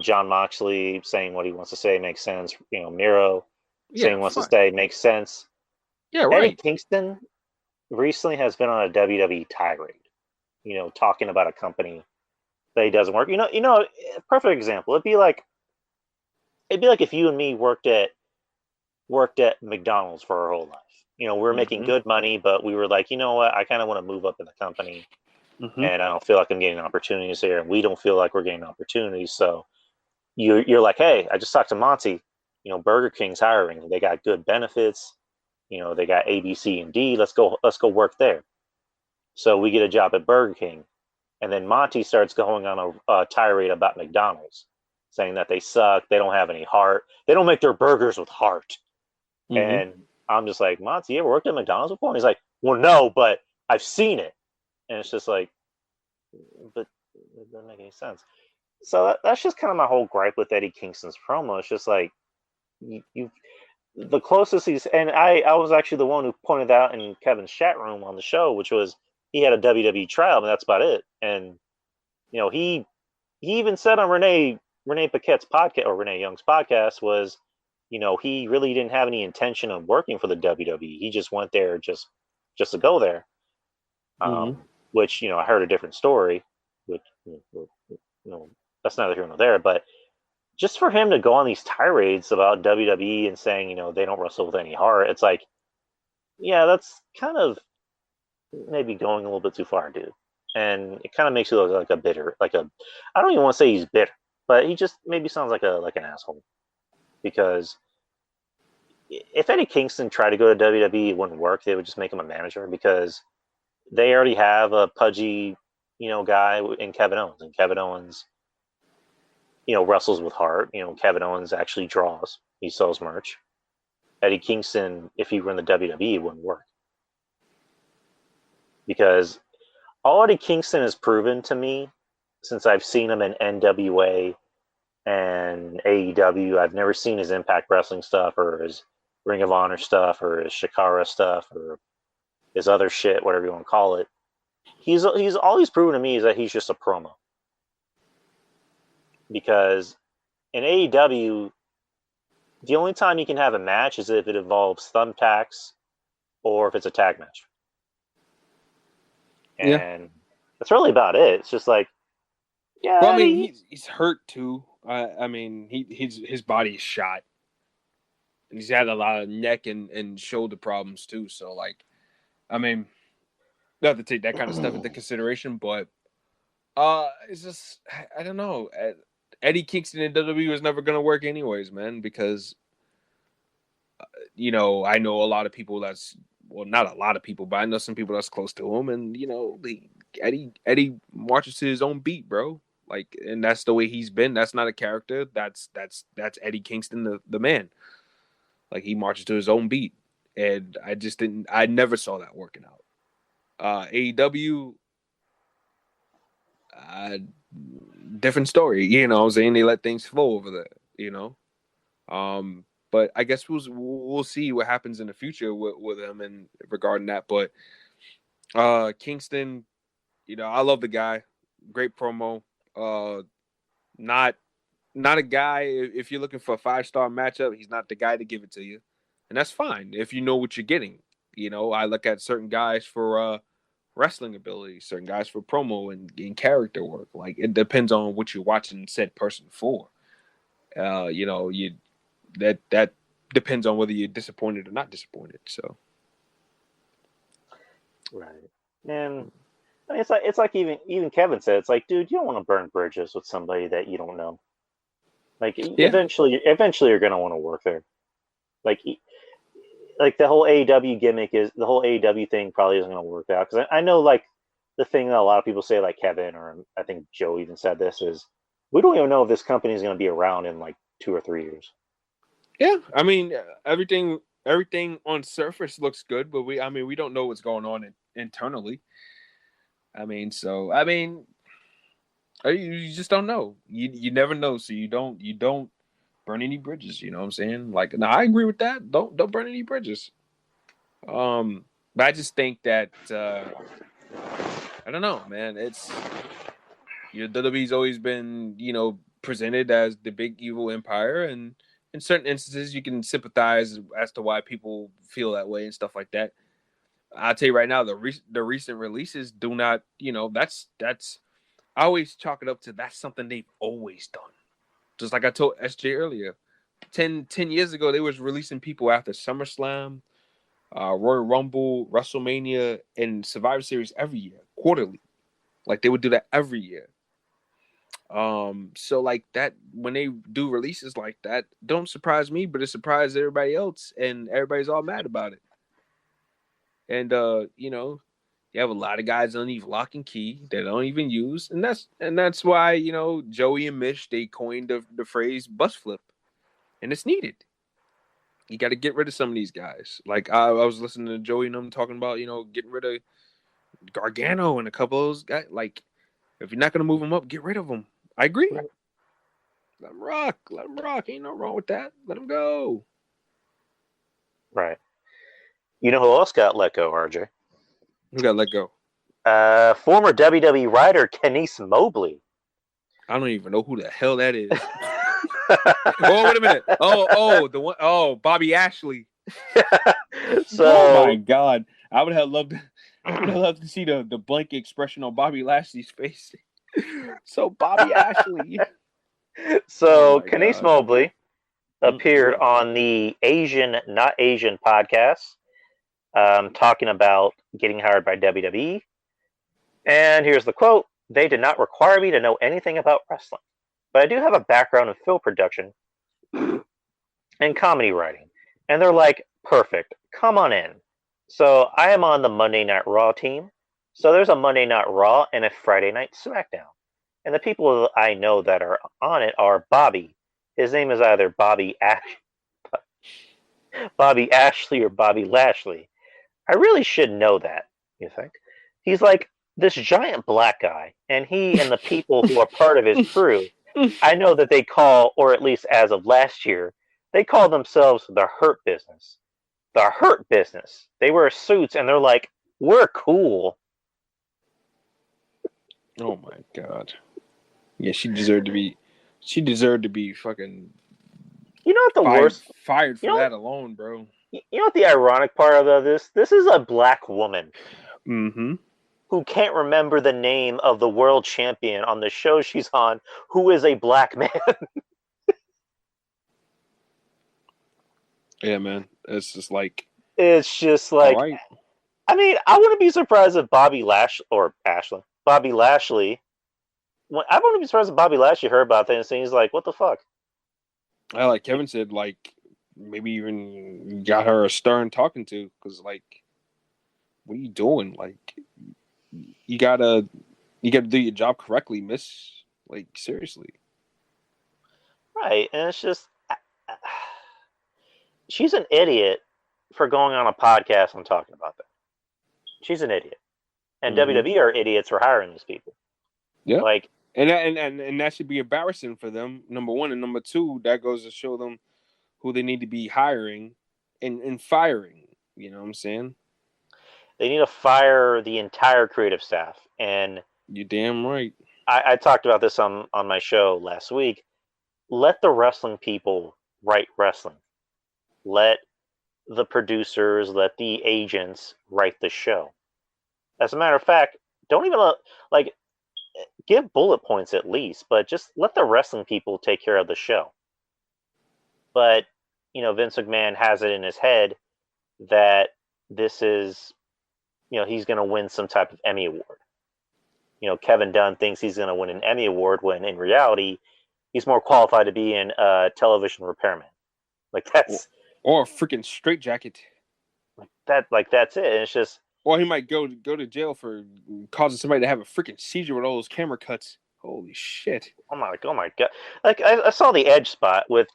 Speaker 3: John Moxley saying what he wants to say makes sense. Miro saying what he wants to say makes sense.
Speaker 2: Yeah, right.
Speaker 3: Eddie Kingston recently has been on a WWE tirade, talking about a company that he doesn't work. A perfect example. It'd be like if you and me worked at McDonald's for our whole life. We were making good money, but we were like, you know what? I kind of want to move up in the company, and I don't feel like I'm getting opportunities here, and we don't feel like we're getting opportunities. So you're like, hey, I just talked to Monty. Burger King's hiring. They got good benefits. They got A, B, C, and D. Let's go work there. So we get a job at Burger King, and then Monty starts going on a tirade about McDonald's, saying that they suck, they don't have any heart, they don't make their burgers with heart. And I'm just like, Monty, you ever worked at McDonald's before? And he's like, well, no, but I've seen it. And it's just like, but it doesn't make any sense. So that's just kind of my whole gripe with Eddie Kingston's promo. It's just like you the closest he's, and I was actually the one who pointed out in Kevin's chat room on the show, which was he had a WWE tryout, and that's about it. And he even said on Renee Paquette's podcast, or Renee Young's podcast, was he really didn't have any intention of working for the WWE. He just went there just to go there. Which I heard a different story, which that's neither here nor there. But just for him to go on these tirades about WWE and saying they don't wrestle with any heart, it's like, yeah, that's kind of maybe going a little bit too far, dude. And it kind of makes you look like a bitter, I don't even want to say he's bitter, but he just maybe sounds like an asshole. Because if Eddie Kingston tried to go to WWE, it wouldn't work. They would just make him a manager, because they already have a pudgy, guy in Kevin Owens, and Kevin Owens, wrestles with heart. Kevin Owens actually draws. He sells merch. Eddie Kingston, if he were in the WWE, it wouldn't work. Because all Eddie Kingston has proven to me, since I've seen him in NWA and AEW, I've never seen his Impact Wrestling stuff, or his Ring of Honor stuff, or his Shikara stuff, or his other shit, whatever you want to call it. He's all he's proven to me is that he's just a promo. Because in AEW, the only time you can have a match is if it involves thumbtacks or if it's a tag match. And that's really about it. It's just like, yeah.
Speaker 2: Well, I mean, he's hurt too. I mean, his body is shot, and he's had a lot of neck and shoulder problems too. So, like, I mean, not to take that kind of stuff into consideration, but it's just, I don't know. Eddie Kingston in WWE was never going to work anyways, man, because I know a lot of people not a lot of people, but I know some people that's close to him, and Eddie marches to his own beat, bro. Like, and that's the way he's been. That's not a character. That's Eddie Kingston, the man. Like, he marches to his own beat, and I never saw that working out. AEW, different story. You know what I'm saying? They let things flow over there. But I guess we'll see what happens in the future with him and regarding that. But Kingston, I love the guy. Great promo. Not a guy, if you're looking for a 5-star matchup, he's not the guy to give it to you. And that's fine if you know what you're getting. I look at certain guys for wrestling ability, certain guys for promo and character work. Like, it depends on what you're watching said person for. That depends on whether you're disappointed or not disappointed. So,
Speaker 3: right. And I mean, it's like even Kevin said, it's like, dude, you don't want to burn bridges with somebody that you don't know. Like, eventually you're gonna want to work there. Like the whole AEW gimmick the whole AEW thing probably isn't gonna work out, because I know, like, the thing that a lot of people say, like Kevin, or I think Joe even said this, is we don't even know if this company is gonna be around in like 2 or 3 years.
Speaker 2: Yeah, I mean, everything on surface looks good, but we don't know what's going on internally. You just don't know. You never know, so you don't burn any bridges. You know what I'm saying? Like, now I agree with that. Don't burn any bridges. But I just think that I don't know, man. It's WWE's always been presented as the big evil empire, and in certain instances you can sympathize as to why people feel that way and stuff like that. I'll tell you right now, the recent releases do not, that's I always chalk it up to that's something they've always done. Just like I told SJ earlier, 10 years ago, they was releasing people after SummerSlam, Royal Rumble, WrestleMania, and Survivor Series every year, quarterly. Like, they would do that every year. So like that, when they do releases like that, don't surprise me, but it surprises everybody else, and everybody's all mad about it. And you have a lot of guys underneath lock and key that don't even use, and that's why Joey and Mish, they coined the phrase bus flip, and it's needed. You got to get rid of some of these guys. Like, I was listening to Joey and them talking about getting rid of Gargano and a couple of those guys. Like, If you're not gonna move him up, get rid of him. I agree.
Speaker 3: Right.
Speaker 2: Let him rock. Let him rock. Ain't no wrong with that. Let him go.
Speaker 3: Right. You know who else got let go, RJ?
Speaker 2: We gotta let go.
Speaker 3: Former WWE writer Kenise Mobley.
Speaker 2: I don't even know who the hell that is. Oh, wait a minute. Oh, the one. Oh, Bobby Ashley.
Speaker 3: So,
Speaker 2: oh my God, I would have loved to see the blank expression on Bobby Lashley's face. So Bobby Ashley.
Speaker 3: so
Speaker 2: Oh my
Speaker 3: Kenise
Speaker 2: God.
Speaker 3: Mobley appeared on the Asian Not Asian podcast, talking about getting hired by WWE. And here's the quote: "They did not require me to know anything about wrestling, but I do have a background in film production and comedy writing." And they're like, "Perfect, come on in." So I am on the Monday Night Raw team. So there's a Monday Night Raw and a Friday Night SmackDown. And the people I know that are on it are Bobby. His name is either Bobby Ashley or Bobby Lashley. I really should know that, you think? He's like this giant black guy, and he and the people who are part of his crew, I know that they call, or at least as of last year, they call themselves the Hurt Business. The Hurt Business. They wear suits and they're like, we're cool.
Speaker 2: Oh my God. Yeah, she deserved to be. She deserved to be fucking
Speaker 3: You know what the worst?
Speaker 2: fired for
Speaker 3: You know,
Speaker 2: that alone, bro.
Speaker 3: you know what the ironic part of this? This is a black woman
Speaker 2: Mm-hmm.
Speaker 3: who can't remember the name of the world champion on the show she's on, who is a black man.
Speaker 2: Yeah, man. It's just like,
Speaker 3: It's just like,
Speaker 2: all right.
Speaker 3: I mean, I wouldn't be surprised if Bobby Lashley, I wouldn't be surprised if Bobby Lashley heard about this and he's like, what the fuck?
Speaker 2: Like Kevin said, like maybe even got her a stern talking to, because like, what are you doing? Like, you gotta do your job correctly, miss. Like, seriously.
Speaker 3: Right. And it's just, she's an idiot for going on a podcast and talking about that. She's an idiot. And WWE are idiots for hiring these people.
Speaker 2: Yeah.
Speaker 3: Like,
Speaker 2: and that should be embarrassing for them, number one. And number two, that goes to show them who they need to be hiring and firing. You know what I'm saying?
Speaker 3: they need to fire the entire creative staff. And
Speaker 2: You're damn right.
Speaker 3: I talked about this on my show last week. Let the wrestling people write wrestling. Let the producers, let the agents write the show. As a matter of fact, don't even like give bullet points at least, but just let the wrestling people take care of the show. But Vince McMahon has it in his head that this is, he's going to win some type of Emmy award. Kevin Dunn thinks he's going to win an Emmy award when in reality he's more qualified to be in television repairman. Like that's
Speaker 2: or a freaking straitjacket.
Speaker 3: That's it. And it's just,
Speaker 2: or he might go to jail for causing somebody to have a freaking seizure with all those camera cuts. Holy shit!
Speaker 3: oh my god! Like I saw the Edge spot with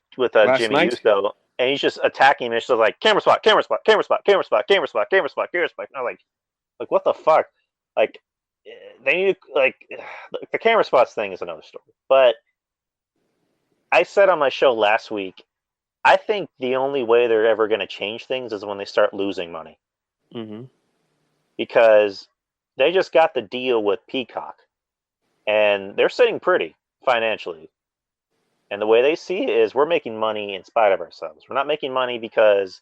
Speaker 3: Jimmy Uso, and he's just attacking him. And it's just like camera spot, camera spot, camera spot, camera spot, camera spot, camera spot, camera spot. And I'm like what the fuck? Like they need to, the camera spots thing is another story. But I said on my show last week, I think the only way they're ever going to change things is when they start losing money.
Speaker 2: Mm-hmm.
Speaker 3: Because they just got the deal with Peacock, and they're sitting pretty financially. And the way they see it is we're making money in spite of ourselves. We're not making money because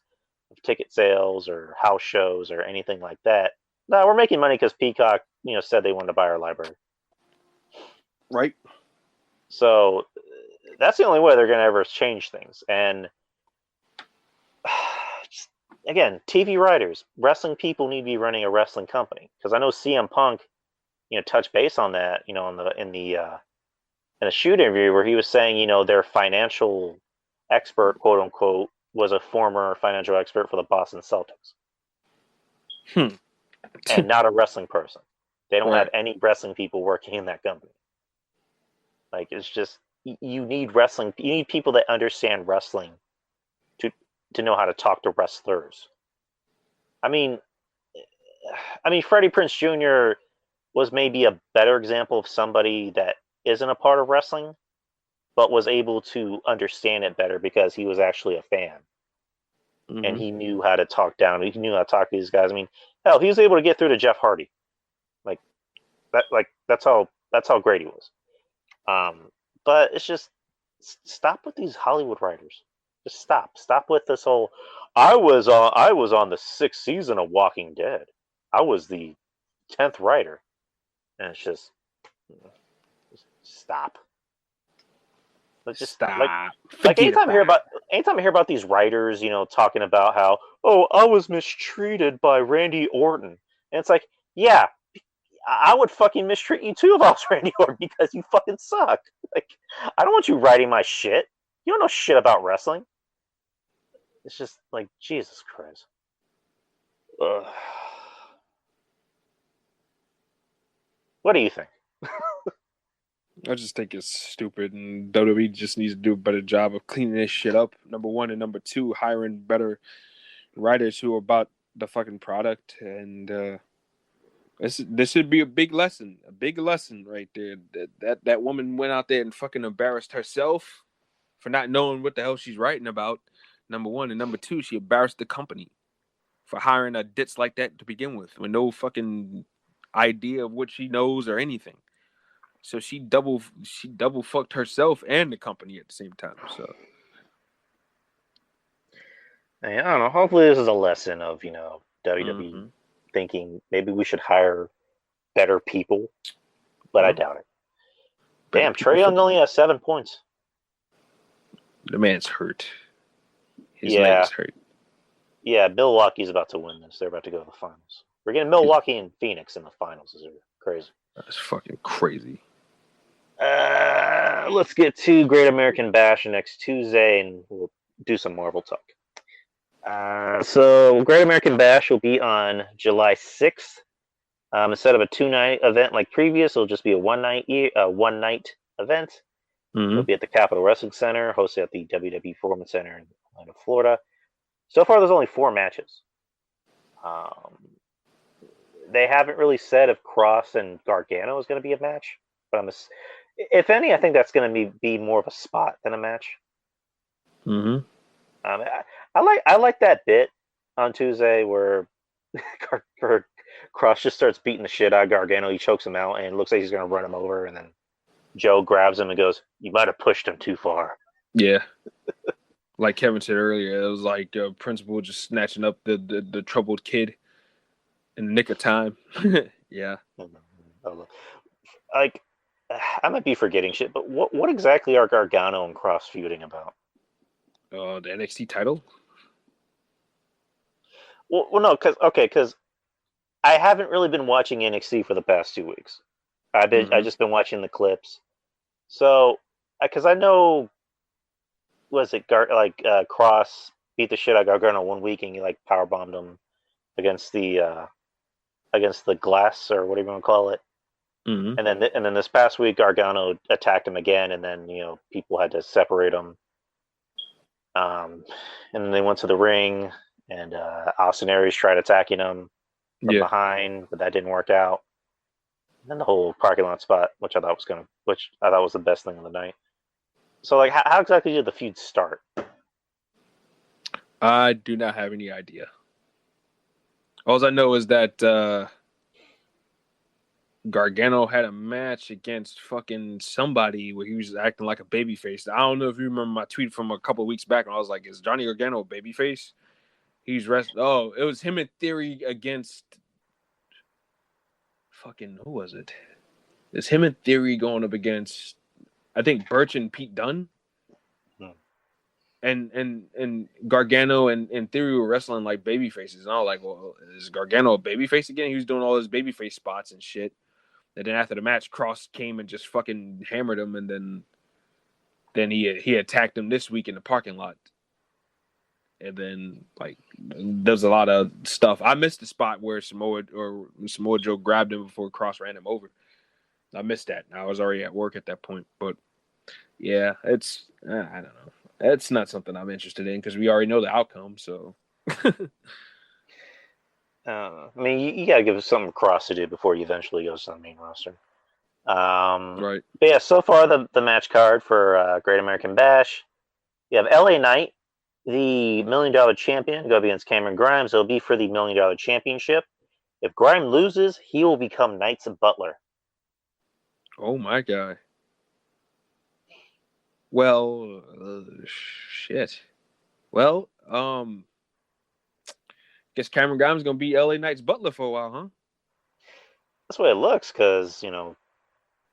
Speaker 3: of ticket sales or house shows or anything like that. No, we're making money because Peacock, said they wanted to buy our library.
Speaker 2: Right.
Speaker 3: So that's the only way they're going to ever change things. And again, TV writers, wrestling people need to be running a wrestling company, because I know CM Punk, touched base on that, in a shoot interview where he was saying, their financial expert, quote unquote, was a former financial expert for the Boston Celtics, and not a wrestling person. They don't have any wrestling people working in that company. Like, it's just, you need people that understand wrestling to know how to talk to wrestlers. I mean, Freddie Prinze Jr., was maybe a better example of somebody that isn't a part of wrestling, but was able to understand it better because he was actually a fan and
Speaker 2: Mm-hmm.
Speaker 3: he knew how to talk down. He knew how to talk to these guys. I mean, hell, he was able to get through to Jeff Hardy. Like that. Like that's how great he was. But it's just stop with these Hollywood writers. Just stop. Stop with this whole. I was on the 6th season of Walking Dead. I was the 10th writer, and it's just stop. Let's just
Speaker 2: Stop.
Speaker 3: like
Speaker 2: Forget
Speaker 3: anytime I hear about these writers, talking about how I was mistreated by Randy Orton, and it's like, yeah, I would fucking mistreat you too if I was Randy Orton because you fucking suck. Like, I don't want you writing my shit. You don't know shit about wrestling. It's just like Jesus Christ. Ugh. What do you think?
Speaker 2: I just think it's stupid, and WWE just needs to do a better job of cleaning this shit up. Number one, and number two, hiring better writers who are about the fucking product. And this should be a big lesson right there. That woman went out there and fucking embarrassed herself for not knowing what the hell she's writing about. Number one, and number two, she embarrassed the company for hiring a ditz like that to begin with no fucking idea of what she knows or anything. So she double fucked herself and the company at the same time. So
Speaker 3: I don't know. Hopefully, this is a lesson of WWE thinking maybe we should hire better people, but I doubt it. Damn, Trae Young only has 7 points.
Speaker 2: The man's hurt. His leg's hurt.
Speaker 3: Yeah, Milwaukee's about to win this. They're about to go to the finals. We're getting Milwaukee and Phoenix in the finals. Is crazy.
Speaker 2: That's fucking crazy.
Speaker 3: Let's get to Great American Bash next Tuesday, and we'll do some Marvel talk. So Great American Bash will be on July 6th. Instead of a 2-night event like previous, it'll just be a one-night event. It'll be at the Capitol Wrestling Center, hosted at the WWE Foreman Center in Orlando, Florida. So far, there's only 4 matches. They haven't really said if Cross and Gargano is going to be a match, but if any, I think that's going to be more of a spot than a match. I like that bit on Tuesday where Cross just starts beating the shit out of Gargano. He chokes him out, and it looks like he's going to run him over, and then Joe grabs him and goes, "You might have pushed him too far."
Speaker 2: Yeah. Like Kevin said earlier, it was like principal just snatching up the troubled kid in the nick of time. Yeah.
Speaker 3: Like, I might be forgetting shit, but what exactly are Gargano and Cross feuding about?
Speaker 2: The NXT title?
Speaker 3: Well, no, because I haven't really been watching NXT for the past 2 weeks. I just been watching the clips. So, because I know, Cross beat the shit out of Gargano 1 week and he powerbombed him against the glass or whatever you want to call it. And then this past week Gargano attacked him again, and then people had to separate them. And then they went to the ring, and Austin Aries tried attacking him from behind, but that didn't work out. And then the whole parking lot spot, which I thought was the best thing of the night. So, how exactly did the feud start?
Speaker 2: I do not have any idea. All I know is that Gargano had a match against fucking somebody where he was acting like a babyface. I don't know if you remember my tweet from a couple of weeks back, and I was like, "Is Johnny Gargano a babyface?" He's wrestling. Oh, it was him in Theory against fucking who was it? It's him in Theory going up against, I think, Birch and Pete Dunne. And Gargano and Theory were wrestling like baby faces. And I was like, well, is Gargano a baby face again? He was doing all his baby face spots and shit. And then after the match, Cross came and just fucking hammered him, and then he attacked him this week in the parking lot. And then there's a lot of stuff. I missed the spot where Samoa Joe grabbed him before Cross ran him over. I missed that. I was already at work at that point. But yeah, it's I don't know. It's not something I'm interested in because we already know the outcome. So
Speaker 3: I mean, you got to give us something cross to do before you eventually goes to the main roster.
Speaker 2: Right.
Speaker 3: But yeah, so far the match card for Great American Bash, you have LA Knight, the $1 Million champion, go up against Cameron Grimes. It'll be for the $1 Million championship. If Grimes loses, he will become Knight's Butler.
Speaker 2: Oh my god. Well, shit. Well, guess Cameron Grimes is gonna be LA Knight's butler for a while, huh?
Speaker 3: That's the way it looks because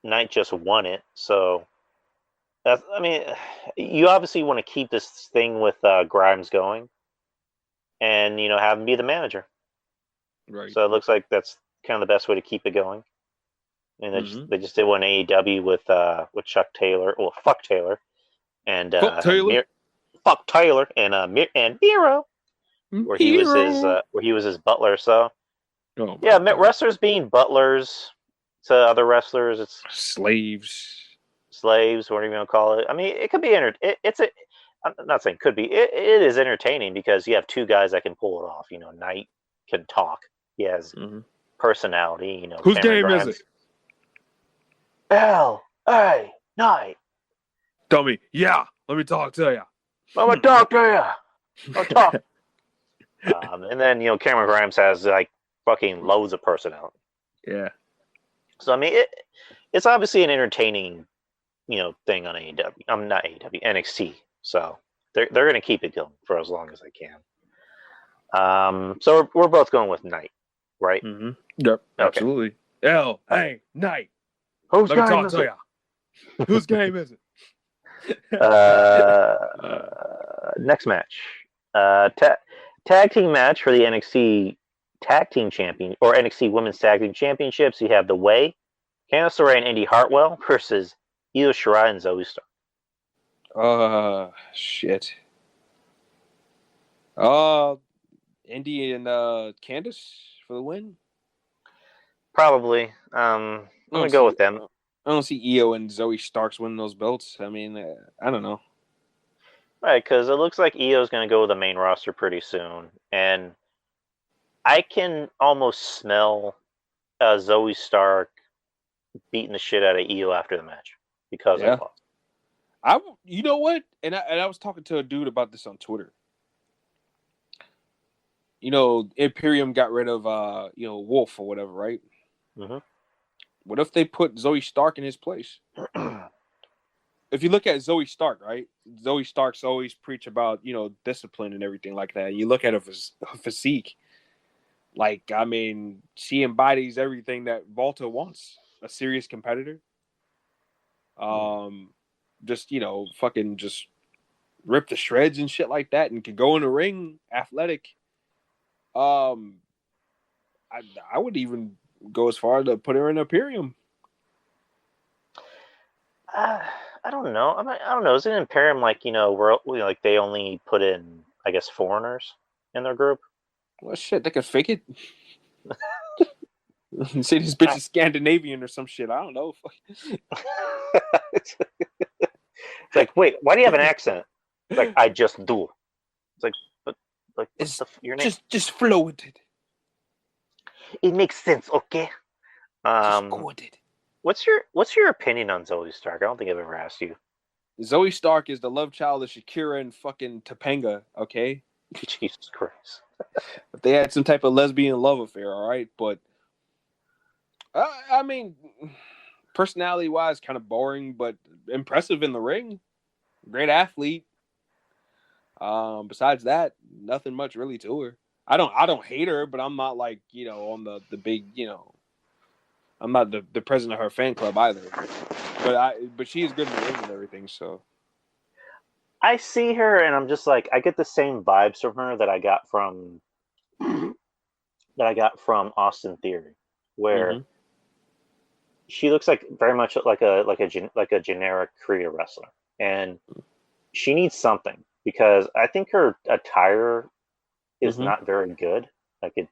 Speaker 3: Knight just won it. So I mean, you obviously want to keep this thing with Grimes going, and have him be the manager.
Speaker 2: Right.
Speaker 3: So it looks like that's kind of the best way to keep it going. And they just did one AEW with Chuck Taylor. Well, fuck Taylor, and
Speaker 2: Fuck Taylor.
Speaker 3: fuck Taylor and Miro, where he was his butler. So yeah, wrestlers being butlers to other wrestlers, it's
Speaker 2: slaves,
Speaker 3: whatever you want to call it. I mean, it could be I'm not saying could be. It is entertaining because you have two guys that can pull it off. Knight can talk. He has personality.
Speaker 2: Whose
Speaker 3: Cameron
Speaker 2: game
Speaker 3: Grimes.
Speaker 2: is it?
Speaker 3: L.A. Knight.
Speaker 2: Dummy. Yeah. Let me talk to you.
Speaker 3: I'm gonna talk to you. I'll talk. And then Cameron Grimes has like fucking loads of personality.
Speaker 2: Yeah.
Speaker 3: So I mean, it's obviously an entertaining, thing on AEW. I'm not AEW, NXT. So they're gonna keep it going for as long as they can. So we're both going with Knight, right?
Speaker 2: Mm-hmm. Yep.
Speaker 3: Okay.
Speaker 2: Absolutely. L.A. Knight.
Speaker 3: Whose
Speaker 2: Let me
Speaker 3: game
Speaker 2: talk
Speaker 3: is
Speaker 2: to
Speaker 3: it?
Speaker 2: you. Whose game is it?
Speaker 3: Next match. Tag team match for the NXT Tag Team Champion or NXT Women's Tag Team Championships. You have The Way, Candice LeRae and Indy Hartwell versus Io Shirai and Zoe Stark.
Speaker 2: Shit. Indy and Candice for the win.
Speaker 3: Probably. I'm gonna go with them.
Speaker 2: I don't see Io and Zoe Starks winning those belts. I mean, I don't know.
Speaker 3: Right, because it looks like Io's going to go with the main roster pretty soon. And I can almost smell Zoe Stark beating the shit out of Io after the match because of that.
Speaker 2: You know what? And I was talking to a dude about this on Twitter. Imperium got rid of Wolf or whatever, right?
Speaker 3: Mm-hmm.
Speaker 2: What if they put Zoe Stark in his place? If you look at Zoe Stark, right? Zoe Stark's always preach about, discipline and everything like that. You look at her physique. Like, I mean, she embodies everything that Volta wants. A serious competitor. Just, fucking just rip the shreds and shit like that and can go in the ring, athletic. I would even go as far to put her in Imperium.
Speaker 3: I don't know. I don't know. Isn't Imperium like like they only put in, I guess, foreigners in their group?
Speaker 2: Well, shit, they could fake it. Say this bitch is Scandinavian or some shit. I don't know.
Speaker 3: It's like, wait, why do you have an accent? It's like, I just do. It's like, but like, what's your name?
Speaker 2: Just flow with it.
Speaker 3: It makes sense, okay?
Speaker 2: Just go with it.
Speaker 3: What's your opinion on Zoe Stark? I don't think I've ever asked you.
Speaker 2: Zoe Stark is the love child of Shakira and fucking Topanga, okay?
Speaker 3: Jesus Christ.
Speaker 2: If they had some type of lesbian love affair, all right? But, I mean, personality-wise, kind of boring, but impressive in the ring. Great athlete. Besides that, nothing much really to her. I don't hate her, but I'm not like, on the big, I'm not the president of her fan club either. But she's good in the ring and everything, so.
Speaker 3: I see her and I'm just like, I get the same vibes from her that I got from Austin Theory, where she looks like very much like a generic career wrestler, and she needs something because I think her attire is not very good. Like, it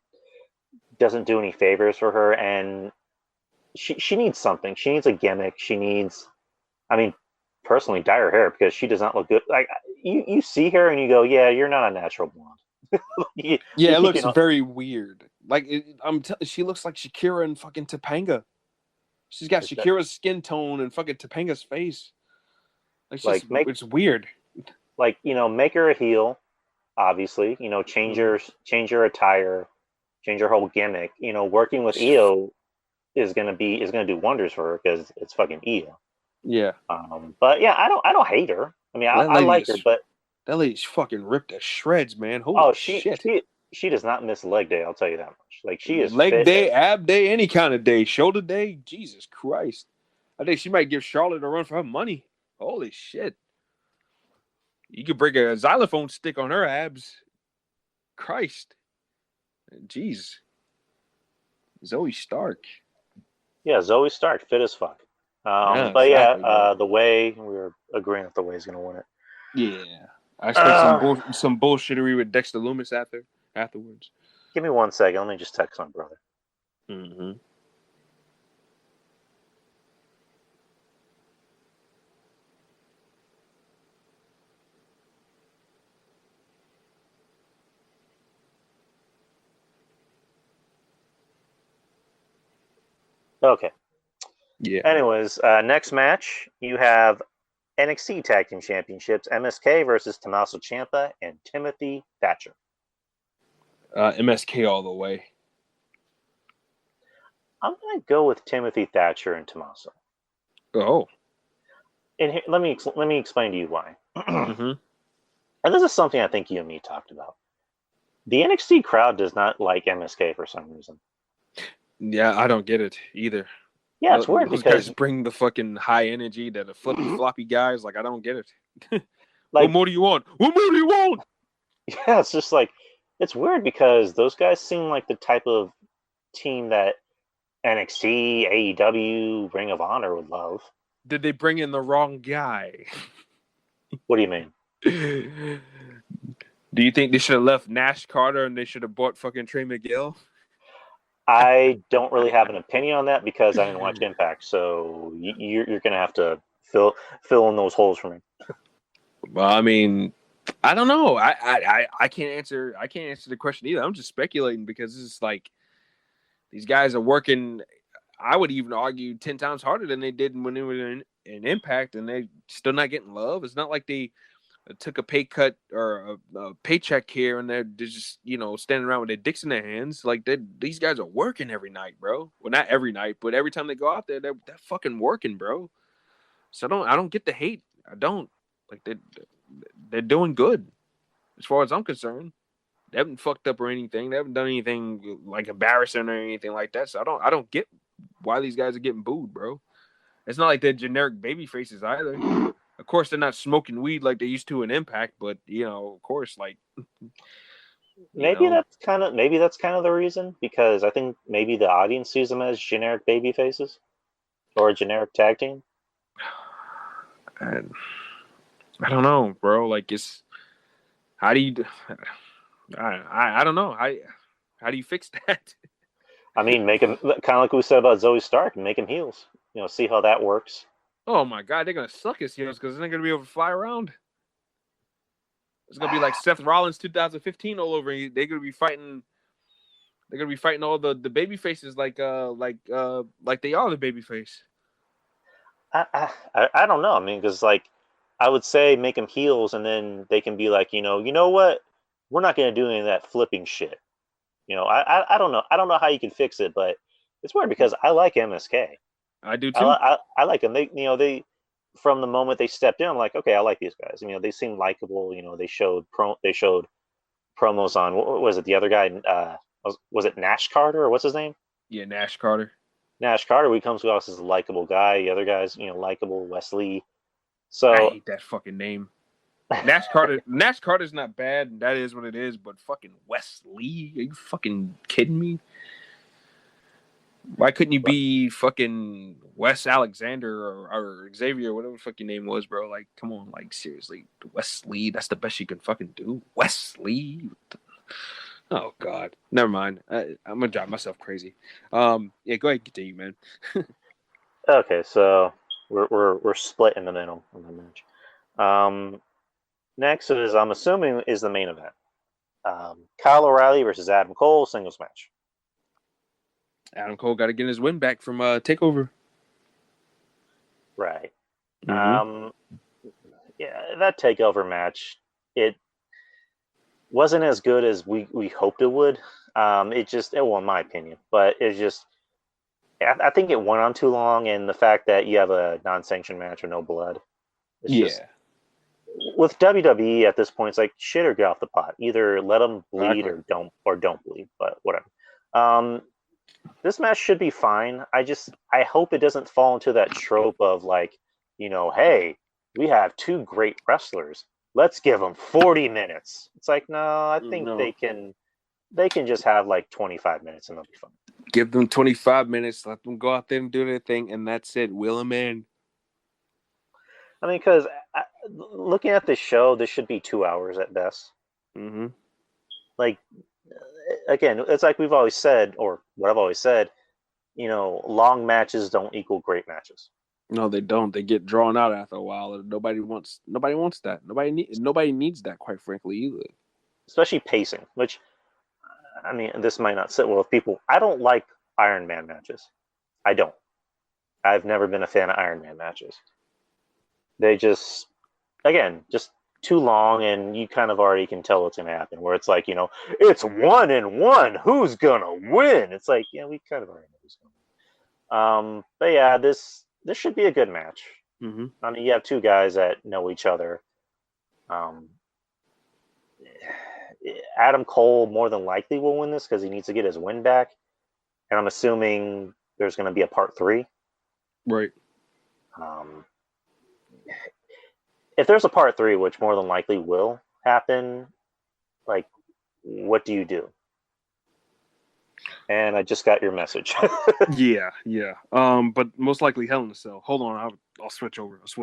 Speaker 3: doesn't do any favors for her, and she needs something. She needs a gimmick. She needs, I mean, personally, dye her hair because she does not look good. Like, you see her and you go, yeah, you're not a natural blonde.
Speaker 2: It looks very weird. Like she looks like Shakira and fucking Topanga. She's got
Speaker 3: Is that,
Speaker 2: Shakira's skin tone and fucking Topanga's face. Like
Speaker 3: like make
Speaker 2: it's weird.
Speaker 3: make her a heel, obviously. Change her attire, change her whole gimmick. Working with Io is gonna do wonders for her because it's fucking Io.
Speaker 2: Yeah.
Speaker 3: But yeah, I don't hate her. I mean, I like her, but
Speaker 2: that lady's fucking ripped to shreds, man. Holy shit.
Speaker 3: She does not miss leg day. I'll tell you that much. Like she is
Speaker 2: leg
Speaker 3: fit
Speaker 2: day, ab day, any kind of day, shoulder day. Jesus Christ. I think she might give Charlotte a run for her money. Holy shit. You could break a xylophone stick on her abs. Christ. Jeez. Zoe Stark.
Speaker 3: Yeah, Zoe Stark, fit as fuck.
Speaker 2: Yeah,
Speaker 3: but
Speaker 2: exactly,
Speaker 3: yeah, the way we were agreeing that the way is going to win it.
Speaker 2: Yeah. I expect some bullshittery with Dexter Loomis afterwards.
Speaker 3: Give me 1 second. Let me just text my brother.
Speaker 2: Mm-hmm.
Speaker 3: Okay.
Speaker 2: Yeah.
Speaker 3: Anyways, next match, you have NXT Tag Team Championships, MSK versus Tommaso Ciampa and Timothy Thatcher.
Speaker 2: MSK all the way.
Speaker 3: I'm going to go with Timothy Thatcher and Tommaso.
Speaker 2: Oh.
Speaker 3: And here, let me explain to you why.
Speaker 2: Mm-hmm.
Speaker 3: And this is something I think you and me talked about. The NXT crowd does not like MSK for some reason.
Speaker 2: Yeah, I don't get it either.
Speaker 3: Yeah, it's weird
Speaker 2: those
Speaker 3: because
Speaker 2: guys bring the fucking high energy that the flippy floppy guys. Like, I don't get it.
Speaker 3: like,
Speaker 2: what more do you want? What more do you want?
Speaker 3: Yeah, it's just like it's weird because those guys seem like the type of team that NXT, AEW, Ring of Honor would love.
Speaker 2: Did they bring in the wrong guy?
Speaker 3: What do you mean?
Speaker 2: Do you think they should have left Nash Carter and they should have bought fucking Trey Miguel?
Speaker 3: I don't really have an opinion on that because I didn't watch Impact, so you're going to have to fill in those holes for me.
Speaker 2: Well, I mean, I don't know. I can't answer. I can't answer the question either. I'm just speculating because it's like these guys are working. I would even argue 10 times harder than they did when they were in Impact, and they still not getting love. It's not like they took a pay cut or a paycheck here and they're just standing around with their dicks in their hands. Like these guys are working every night, bro. Well, not every night, but every time they go out there, they're fucking working, bro. So I don't get the hate. I don't. Like they're doing good as far as I'm concerned. They haven't fucked up or anything. They haven't done anything like embarrassing or anything like that. So I don't get why these guys are getting booed, bro. It's not like they're generic baby faces either. Of course, they're not smoking weed like they used to in Impact, but of course, like
Speaker 3: maybe that's kind of the reason, because I think maybe the audience sees them as generic baby faces or a generic tag team.
Speaker 2: I don't know, bro. Like how do you? I don't know. How do you fix that?
Speaker 3: I mean, make him kind of like we said about Zoe Stark, and make him heels. See how that works.
Speaker 2: Oh my God, they're gonna suck his heels because they're not gonna be able to fly around. It's gonna be like Seth Rollins 2015 all over. They're gonna be fighting. They're gonna be fighting all the baby faces like they are the baby face.
Speaker 3: I don't know. I mean, because I would say make them heels, and then they can be like, you know what? We're not gonna do any of that flipping shit. I don't know. I don't know how you can fix it, but it's weird because I like MSK.
Speaker 2: I do too.
Speaker 3: I like them. They from the moment they stepped in, I'm like, okay, I like these guys. They seem likable. They showed promos on what was it? The other guy was it Nash Carter or what's his name?
Speaker 2: Yeah, Nash Carter.
Speaker 3: Nash Carter. He comes across as a likable guy. The other guys, likable. Wesley. So
Speaker 2: I hate that fucking name. Nash Carter. Nash Carter's not bad. That is what it is. But fucking Wesley, are you fucking kidding me? Why couldn't you be fucking Wes Alexander or Xavier, whatever the fuck your name was, bro? Like, come on, like, seriously. Wesley, that's the best you can fucking do. Wesley. Oh, God. Never mind. I'm going to drive myself crazy. Yeah, go ahead, continue, man.
Speaker 3: Okay, so we're split in the middle of the match. Next I'm assuming, is the main event. Kyle O'Reilly versus Adam Cole, singles match.
Speaker 2: Adam Cole got to get his win back from Takeover.
Speaker 3: Right.
Speaker 2: Mm-hmm.
Speaker 3: Yeah, that takeover match, it wasn't as good as we hoped it would. Well, in my opinion, but it's just, I think it went on too long, and the fact that you have a non-sanctioned match with no blood, it's just,
Speaker 2: Yeah,
Speaker 3: with WWE at this point, it's like shit or get off the pot. Either let them bleed
Speaker 2: exactly.
Speaker 3: or don't bleed, but whatever. Um, this match should be fine. I hope it doesn't fall into that trope of like, hey, we have two great wrestlers. Let's give them 40 minutes. It's like, no, I think
Speaker 2: No,
Speaker 3: they can just have like 25 minutes and they'll be fine.
Speaker 2: give them 25 minutes. Let them go out there and do their thing, and that's it. Wheel them in.
Speaker 3: I mean, because looking at this show, this should be 2 hours at best.
Speaker 2: Mm-hmm.
Speaker 3: Like, again, it's like we've always said, or what I've always said, long matches don't equal great matches.
Speaker 2: No, they don't. They get drawn out after a while. And nobody wants that. Nobody needs that, quite frankly, either.
Speaker 3: Especially pacing, which, I mean, this might not sit well with people. I don't like Iron Man matches. I don't. I've never been a fan of Iron Man matches. They just, again, just too long, and you kind of already can tell what's going to happen. Where it's like, it's 1-1. Who's gonna win? It's like, yeah, we kind of already know who's gonna win. But yeah, this should be a good match.
Speaker 2: Mm-hmm.
Speaker 3: I mean, you have two guys that know each other. Adam Cole more than likely will win this because he needs to get his win back, and I'm assuming there's going to be a part 3.
Speaker 2: Right.
Speaker 3: If there's a part 3, which more than likely will happen, like, what do you do? And I just got your message.
Speaker 2: Yeah. But most likely Hell in a Cell. Hold on, I'll switch over.
Speaker 4: The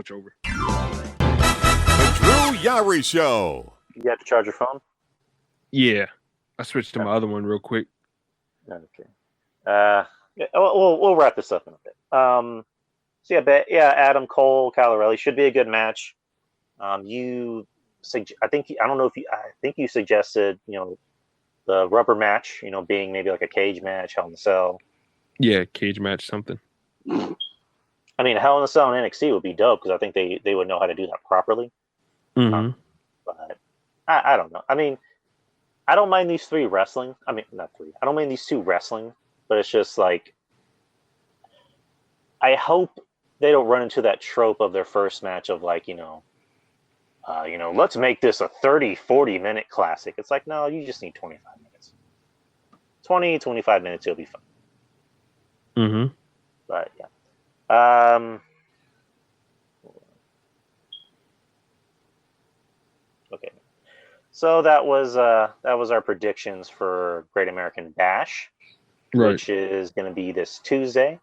Speaker 4: Drew Yari Show.
Speaker 3: You have to charge your phone?
Speaker 2: Yeah, I switched to my other one real quick.
Speaker 3: Okay. Yeah, we'll wrap this up in a bit. So Adam Cole, Kyle O'Reilly should be a good match. I think you suggested, the rubber match, being maybe like a cage match, Hell in a Cell.
Speaker 2: Yeah, cage match, something.
Speaker 3: I mean, Hell in a Cell in NXT would be dope because I think they would know how to do that properly.
Speaker 2: Mm-hmm.
Speaker 3: But I don't know. I mean, I don't mind these three wrestling. I mean, not three. I don't mind these two wrestling, but it's just like, I hope they don't run into that trope of their first match of like, let's make this a 30-40 minute classic. It's like, no, you just need 25 minutes. 20-25 minutes, it'll be fun.
Speaker 2: Mm-hmm.
Speaker 3: But yeah. Okay. So that was our predictions for Great American Bash,
Speaker 2: Right.
Speaker 3: which is going to be this Tuesday,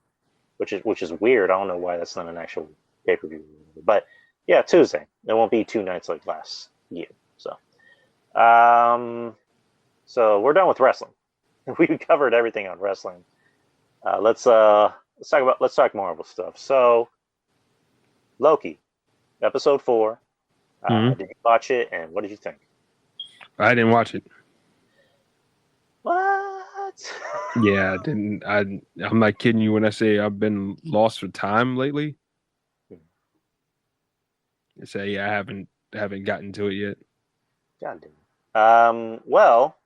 Speaker 3: which is weird. I don't know why that's not an actual pay-per-view, but yeah, Tuesday. It won't be 2 nights like last year. So, so we're done with wrestling. We covered everything on wrestling. Let's talk Marvel stuff. So, Loki, episode 4. Did you watch it, and what did you think?
Speaker 2: I didn't watch it.
Speaker 3: What?
Speaker 2: Yeah, I didn't. I'm not kidding you when I say I've been lost for time lately. I say I haven't gotten to it yet.
Speaker 3: God damn. Well,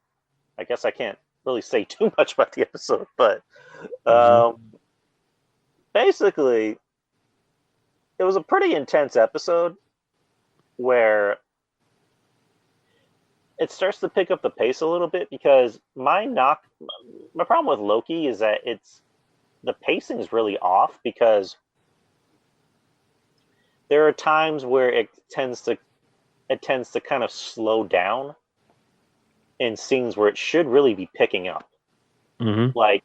Speaker 3: I guess I can't really say too much about the episode, but basically, it was a pretty intense episode where it starts to pick up the pace a little bit, because my problem with Loki is that the pacing is really off, because there are times where it tends to kind of slow down in scenes where it should really be picking up.
Speaker 2: Mm-hmm.
Speaker 3: Like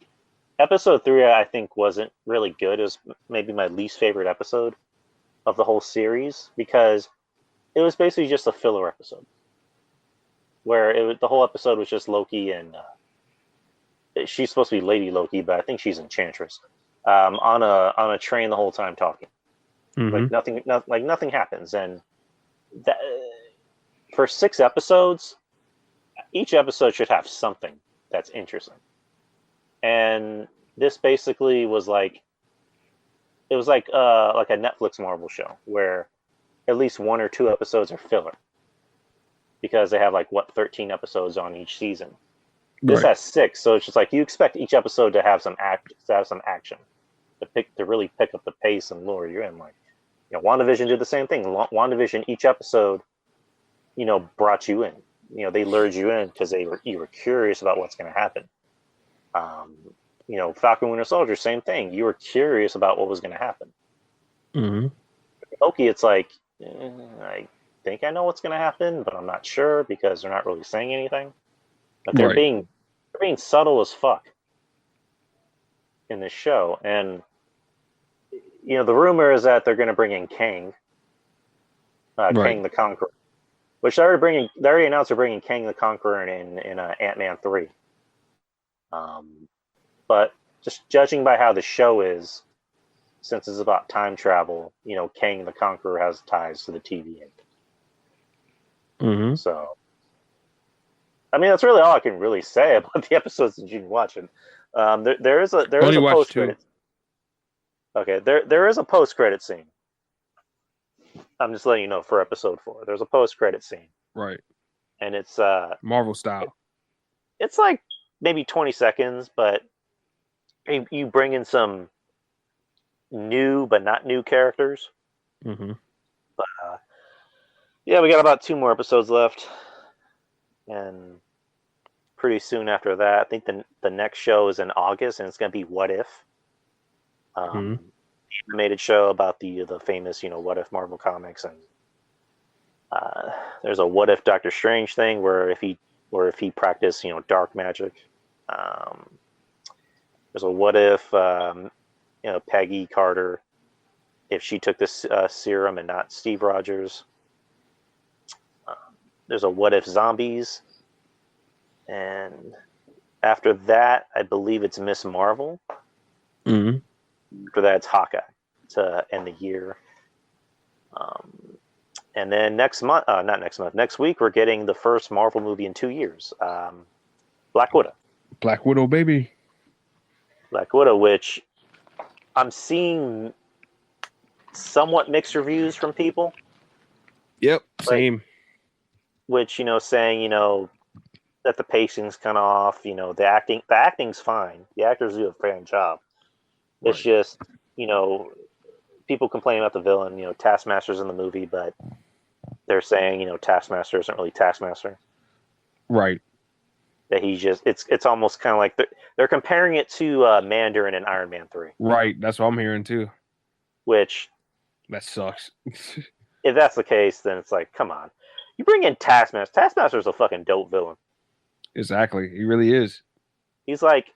Speaker 3: episode 3, I think wasn't really good. It was maybe my least favorite episode of the whole series, because it was basically just a filler episode where the whole episode was just Loki and she's supposed to be Lady Loki, but I think she's Enchantress, on a train the whole time talking.
Speaker 2: Mm-hmm.
Speaker 3: Like nothing happens, and for 6 episodes, each episode should have something that's interesting. And This basically was like it was like a Netflix Marvel show where at least 1 or 2 episodes are filler because they have like 13 episodes on each season. This
Speaker 2: Right.
Speaker 3: has 6, so it's just like you expect each episode to have some action, to really pick up the pace and lure you in. Like, WandaVision did the same thing. WandaVision, each episode, brought you in. They lured you in because you were curious about what's going to happen. Falcon Winter Soldier, same thing. You were curious about what was going to happen.
Speaker 2: Mm-hmm.
Speaker 3: Loki, it's like I think I know what's going to happen, but I'm not sure because they're not really saying anything. But they're
Speaker 2: Right.
Speaker 3: being subtle as fuck in this show, and the rumor is that they're going to bring in Kang,
Speaker 2: Right.
Speaker 3: Kang the Conqueror, which they already announced they're bringing Kang the Conqueror in Ant-Man 3. But just judging by how the show is, since it's about time travel, Kang the Conqueror has ties to the TVA.
Speaker 2: Mm-hmm.
Speaker 3: So, I mean, that's really all I can really say about the episodes that you've been watching. There is a post credit. Okay, there is a post credit scene. I'm just letting you know for episode 4. There's a post credit scene.
Speaker 2: Right.
Speaker 3: And it's
Speaker 2: Marvel style.
Speaker 3: It's like maybe 20 seconds, but you bring in some new but not new characters.
Speaker 2: Mm-hmm.
Speaker 3: But yeah, we got about 2 more episodes left, and pretty soon after that, I think the next show is in August, and it's going to be What If, the animated show about the famous What If Marvel comics, and there's a What If Doctor Strange thing where if he practiced dark magic. There's a What If Peggy Carter, if she took this serum and not Steve Rogers. There's a What If Zombies. And after that, I believe it's Miss Marvel.
Speaker 2: Mm-hmm.
Speaker 3: After that, it's Hawkeye to end the year. And then next week, we're getting the first Marvel movie in 2 years. Black Widow.
Speaker 2: Black Widow, baby.
Speaker 3: Black Widow, which I'm seeing somewhat mixed reviews from people.
Speaker 2: Yep, same.
Speaker 3: Which, saying, that the pacing's kind of off. The acting's fine. The actors do a fine job. It's just, people complain about the villain. Taskmaster's in the movie, but they're saying, Taskmaster isn't really Taskmaster.
Speaker 2: Right.
Speaker 3: That he's just, it's almost kind of like they're comparing it to Mandarin in Iron Man 3.
Speaker 2: Right. That's what I'm hearing too.
Speaker 3: Which,
Speaker 2: that sucks.
Speaker 3: If that's the case, then it's like, come on. You bring in Taskmaster. Taskmaster's a fucking dope villain.
Speaker 2: Exactly. He really is.
Speaker 3: He's like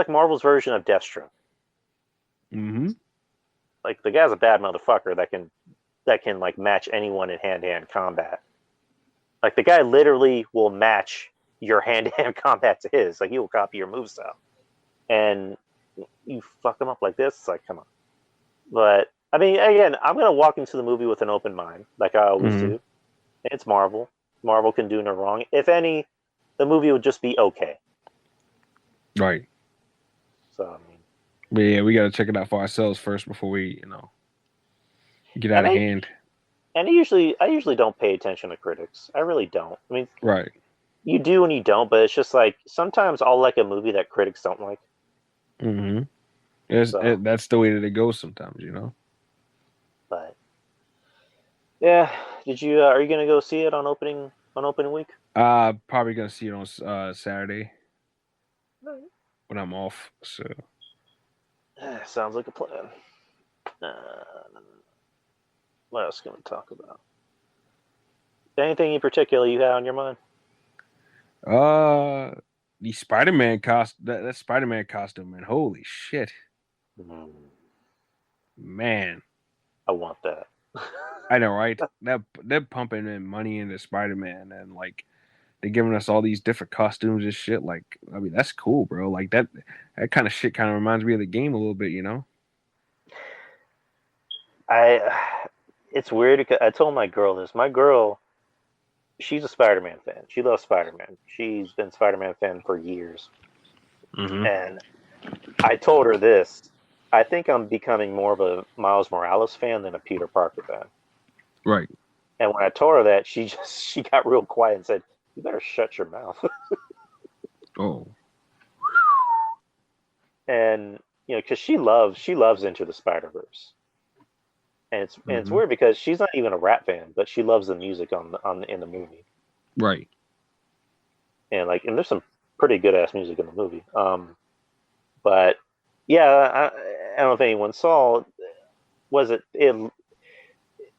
Speaker 3: Marvel's version of Deathstroke.
Speaker 2: Mm-hmm.
Speaker 3: Like, the guy's a bad motherfucker that can like match anyone in hand-to-hand combat. Like, the guy literally will match your hand-to-hand combat to his. Like, he will copy your moveset. And you fuck him up like this, it's like, come on. But, I mean, again, I'm going to walk into the movie with an open mind, like I always do. It's Marvel. Marvel can do no wrong. If any, the movie would just be okay.
Speaker 2: Right.
Speaker 3: So, I mean.
Speaker 2: But yeah, we got to check it out for ourselves first before we, get out of hand.
Speaker 3: And I usually don't pay attention to critics. I really don't. I mean,
Speaker 2: right.
Speaker 3: You do and you don't, but it's just like sometimes I'll like a movie that critics don't like.
Speaker 2: Mm-hmm. That's the way that it goes sometimes,
Speaker 3: But yeah, are you gonna go see it on opening week?
Speaker 2: Probably gonna see it on Saturday when I'm off. So
Speaker 3: sounds like a plan. What else can we talk about? Anything in particular you had on your mind?
Speaker 2: The Spider-Man costume. That Spider-Man costume, man. Holy shit, man!
Speaker 3: I want that.
Speaker 2: I know, right? They're pumping in money into Spider-Man, and like they're giving us all these different costumes and shit. Like, I mean, that's cool, bro. Like that kind of shit kind of reminds me of the game a little bit,
Speaker 3: It's weird because I told my girl this. My girl, she's a Spider-Man fan. She loves Spider-Man. She's been a Spider-Man fan for years.
Speaker 2: Mm-hmm.
Speaker 3: And I told her this. I think I'm becoming more of a Miles Morales fan than a Peter Parker fan.
Speaker 2: Right.
Speaker 3: And when I told her that, she got real quiet and said, "You better shut your mouth."
Speaker 2: Oh.
Speaker 3: And because she loves Into the Spider-Verse, and it's
Speaker 2: Hmm.
Speaker 3: weird because she's not even a rap fan, but she loves the music in the movie,
Speaker 2: Right.
Speaker 3: and there's some pretty good ass music in the movie. But yeah, I don't know if anyone saw. Was it?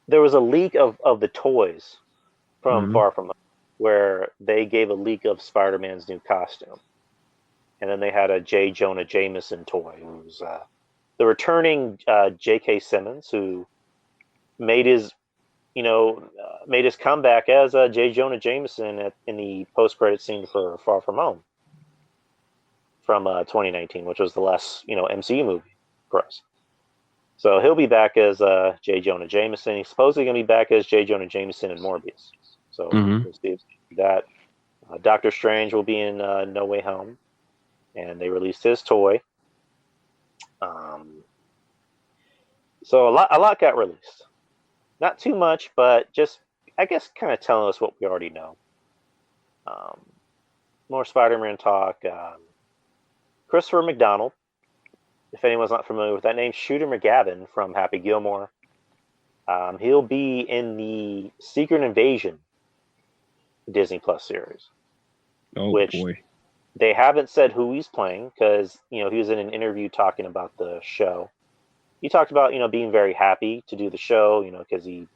Speaker 3: There was a leak of the toys from
Speaker 2: Hmm.
Speaker 3: Far From Home, where they gave a leak of Spider-Man's new costume, and then they had a J. Jonah Jameson toy, who's the returning J.K. Simmons, who made his made his comeback as J. Jonah Jameson in the post-credit scene for Far From Home from 2019, which was the last MCU movie for us. So he'll be back as J. Jonah Jameson. He's supposedly going to be back as J. Jonah Jameson in Morbius. So
Speaker 2: Hmm.
Speaker 3: we'll see if that. Doctor Strange will be in No Way Home, and they released his toy. Um, so a lot got released. Not too much, but just I guess kind of telling us what we already know. Um, More Spider-Man talk. Christopher McDonald, if anyone's not familiar with that name, Shooter McGavin from Happy Gilmore. He'll be in the Secret Invasion Disney Plus series,
Speaker 2: Oh
Speaker 3: which
Speaker 2: boy.
Speaker 3: they haven't said who he's playing because he was in an interview talking about the show. He talked about being very happy to do the show, because he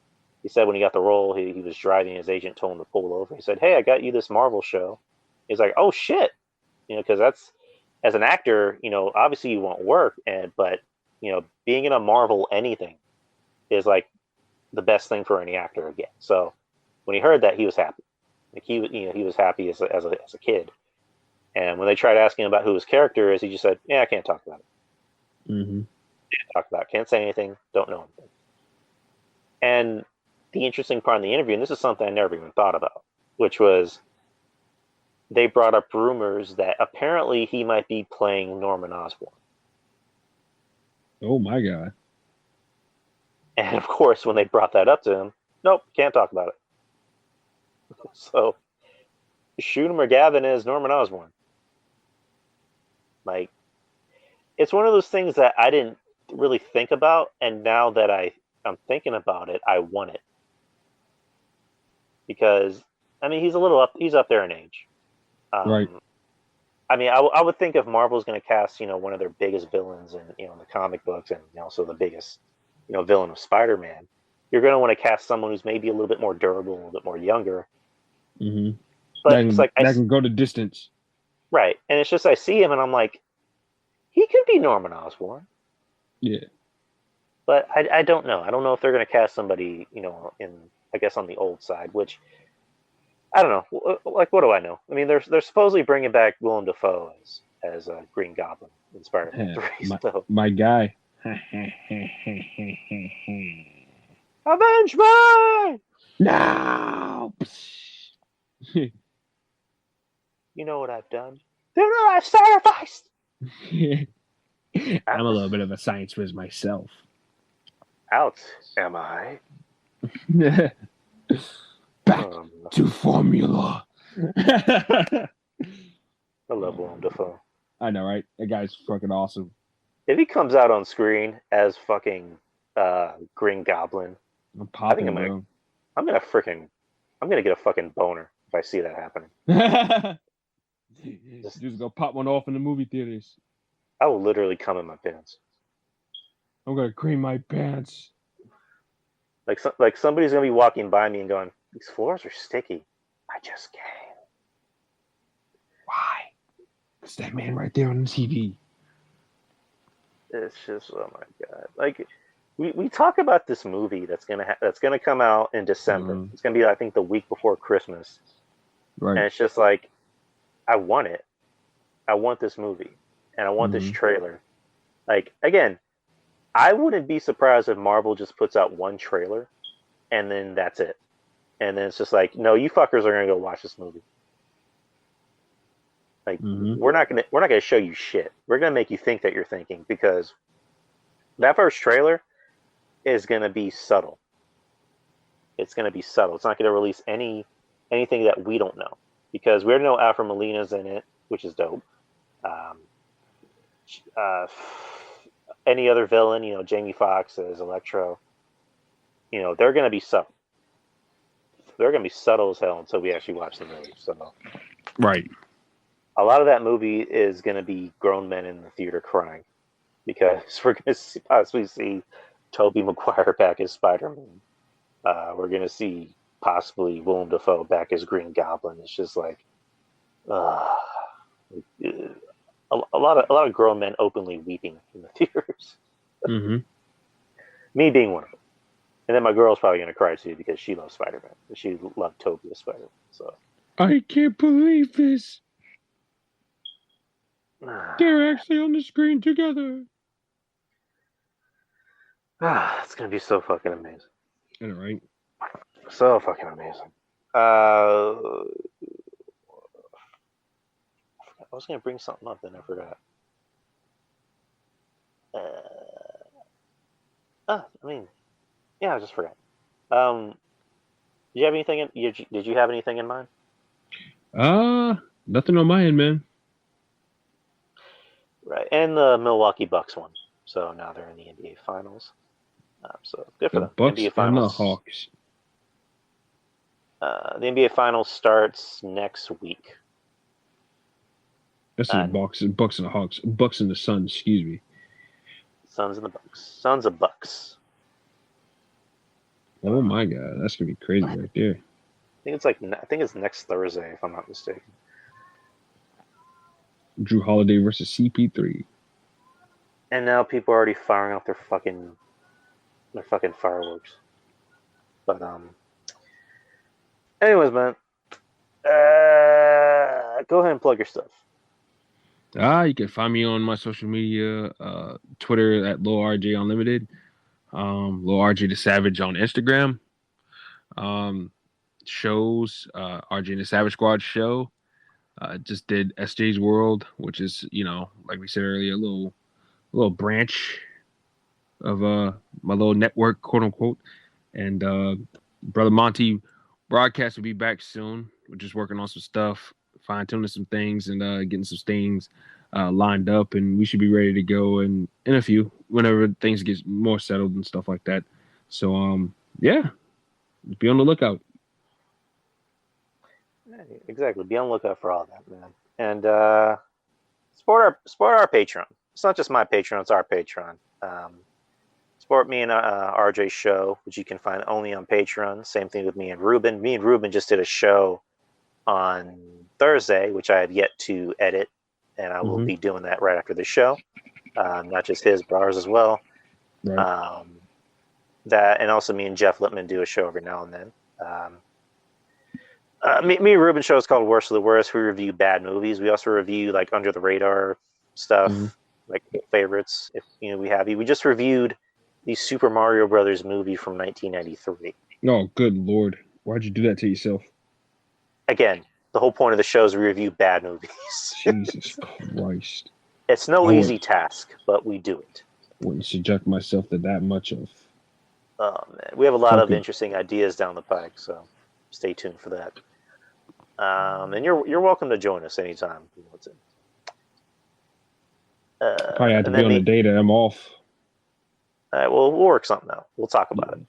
Speaker 3: said when he got the role, he was driving, his agent told him to pull over. He said, "Hey, I got you this Marvel show." He's like, "Oh shit," because that's, as an actor, obviously you want work, but being in a Marvel anything is like the best thing for any actor again. So when he heard that, he was happy. Like he was happy as a kid. And when they tried asking him about who his character is, he just said, "Yeah, I can't talk about it.
Speaker 2: Hmm.
Speaker 3: Can't talk about it. Can't say anything. Don't know anything." And the interesting part in the interview, and this is something I never even thought about, which was they brought up rumors that apparently he might be playing Norman Osborn.
Speaker 2: Oh my God.
Speaker 3: And of course, when they brought that up to him, nope, can't talk about it. So Shooter McGavin is Norman Osborn. Like, it's one of those things that I didn't really think about, and now that I'm thinking about it, I want it because I mean he's up there in age.
Speaker 2: Right.
Speaker 3: Um, I mean, I would think if Marvel's going to cast one of their biggest villains in the comic books, and also the biggest villain of Spider-Man, you're going to want to cast someone who's maybe a little bit more durable, a little bit more younger.
Speaker 2: Hmm.
Speaker 3: But it's like
Speaker 2: That can go the distance.
Speaker 3: right, and it's just I see him and I'm like, he could be Norman Osborn,
Speaker 2: Yeah.
Speaker 3: but I don't know. I don't know if they're going to cast somebody in, I guess, on the old side, which I don't know. Like, what do I know? I mean, they're supposedly bringing back Willem Dafoe as Green Goblin in Spider-Man 3.
Speaker 2: my
Speaker 3: So
Speaker 2: my guy.
Speaker 3: avenge me!
Speaker 2: No.
Speaker 3: You know what I've done? You know what I've sacrificed.
Speaker 2: I'm a little bit of a science whiz myself.
Speaker 3: Out am I?
Speaker 2: Back to formula.
Speaker 3: I love Willem Dafoe.
Speaker 2: I know, right? That guy's fucking awesome.
Speaker 3: If he comes out on screen as fucking Green Goblin,
Speaker 2: I'm
Speaker 3: I think
Speaker 2: popping, bro.
Speaker 3: I'm gonna get a fucking boner if I see that happening.
Speaker 2: Just go pop one off in the movie theaters.
Speaker 3: I will literally come in my pants.
Speaker 2: I'm gonna cream my pants.
Speaker 3: Like somebody's gonna be walking by me and going, "These floors are sticky." I just came.
Speaker 2: Why? It's that man right there on the TV.
Speaker 3: It's just, oh my god! Like we talk about this movie that's gonna come out in December.
Speaker 2: Mhm.
Speaker 3: It's gonna be, I think, the week before Christmas, and
Speaker 2: Right.
Speaker 3: it's just like, I want it. I want this movie, and I want this
Speaker 2: Mhm.
Speaker 3: trailer. Like, again, I wouldn't be surprised if Marvel just puts out one trailer, and then that's it. And then it's just like, no, you fuckers are gonna go watch this movie. Like
Speaker 2: Mhm.
Speaker 3: we're not gonna show you shit. We're gonna make you think that you're thinking, because that first trailer is gonna be subtle. It's gonna be subtle. It's not gonna release anything that we don't know, because we already know Alfred Molina's in it, which is dope. Um, uh, any other villain, Jamie Foxx as Electro, they're gonna be subtle. They're gonna be subtle as hell until we actually watch the movie. So
Speaker 2: Right.
Speaker 3: a lot of that movie is gonna be grown men in the theater crying, because we're gonna possibly see Tobey Maguire back as Spider-Man. We're gonna see possibly Willem Dafoe back as Green Goblin. It's just like, uh, a lot of grown men openly weeping in the theaters.
Speaker 2: Mhm.
Speaker 3: Me being one of them. And then my girl's probably gonna cry too, because she loves Spider-Man. She loved Tobey as Spider-Man. So
Speaker 2: I can't believe this. They're actually on the screen together.
Speaker 3: it's gonna be so fucking amazing.
Speaker 2: I know, right?
Speaker 3: So fucking amazing. I was gonna bring something up, then I forgot. I mean, yeah, I just forgot. Did you have anything? Did you have anything in mind?
Speaker 2: Nothing on my end, man.
Speaker 3: Right, and the Milwaukee Bucks won, so now they're in the NBA Finals. So good for
Speaker 2: The
Speaker 3: them.
Speaker 2: Bucks
Speaker 3: NBA
Speaker 2: and the
Speaker 3: Finals.
Speaker 2: Hawks.
Speaker 3: The NBA Finals starts next week.
Speaker 2: That's the Bucks and the Hawks. Bucks and the Suns. Excuse me.
Speaker 3: Suns and the Bucks. Suns of Bucks.
Speaker 2: Oh my God, that's gonna be crazy right there.
Speaker 3: I think it's next Thursday, if I'm not mistaken.
Speaker 2: Drew Holiday versus CP3.
Speaker 3: And now people are already firing off their fucking fireworks. But anyways, man, go ahead and plug your stuff.
Speaker 2: You can find me on my social media, Twitter at Lil RJ Unlimited, Lil RJ the Savage on Instagram. Shows, RJ and the Savage Squad show. Just did SJ's World, which is, like we said earlier, a little branch of my little network, quote unquote. And Brother Monty broadcast will be back soon. We're just working on some stuff, fine tuning some things, and getting some things lined up, and we should be ready to go in a few, whenever things get more settled and stuff like that. So yeah, be on the lookout.
Speaker 3: Exactly. Be on the lookout for all that, man. And support our Patreon. It's not just my Patreon; it's our Patreon. Support me and RJ's show, which you can find only on Patreon. Same thing with me and Ruben. Me and Ruben just did a show on Thursday, which I have yet to edit, and I will be doing that right after the show. Not just his, but ours as well.
Speaker 2: Right.
Speaker 3: That, and also me and Jeff Lippman do a show every now and then. Me and Ruben show is called Worst of the Worst. We review bad movies. We also review like under the radar stuff, like favorites. If we have you, we just reviewed the Super Mario Brothers movie from 1993.
Speaker 2: Oh, good Lord! Why'd you do that to yourself?
Speaker 3: Again, the whole point of the show is we review bad movies.
Speaker 2: Jesus Christ!
Speaker 3: It's no easy task, but we do it.
Speaker 2: Wouldn't subject myself to that much of.
Speaker 3: Oh man, we have a lot of interesting ideas down the pike, so stay tuned for that. And you're welcome to join us anytime you want to.
Speaker 2: Probably have to be on the day that I'm off.
Speaker 3: All right, well, we'll work something out. We'll talk about it.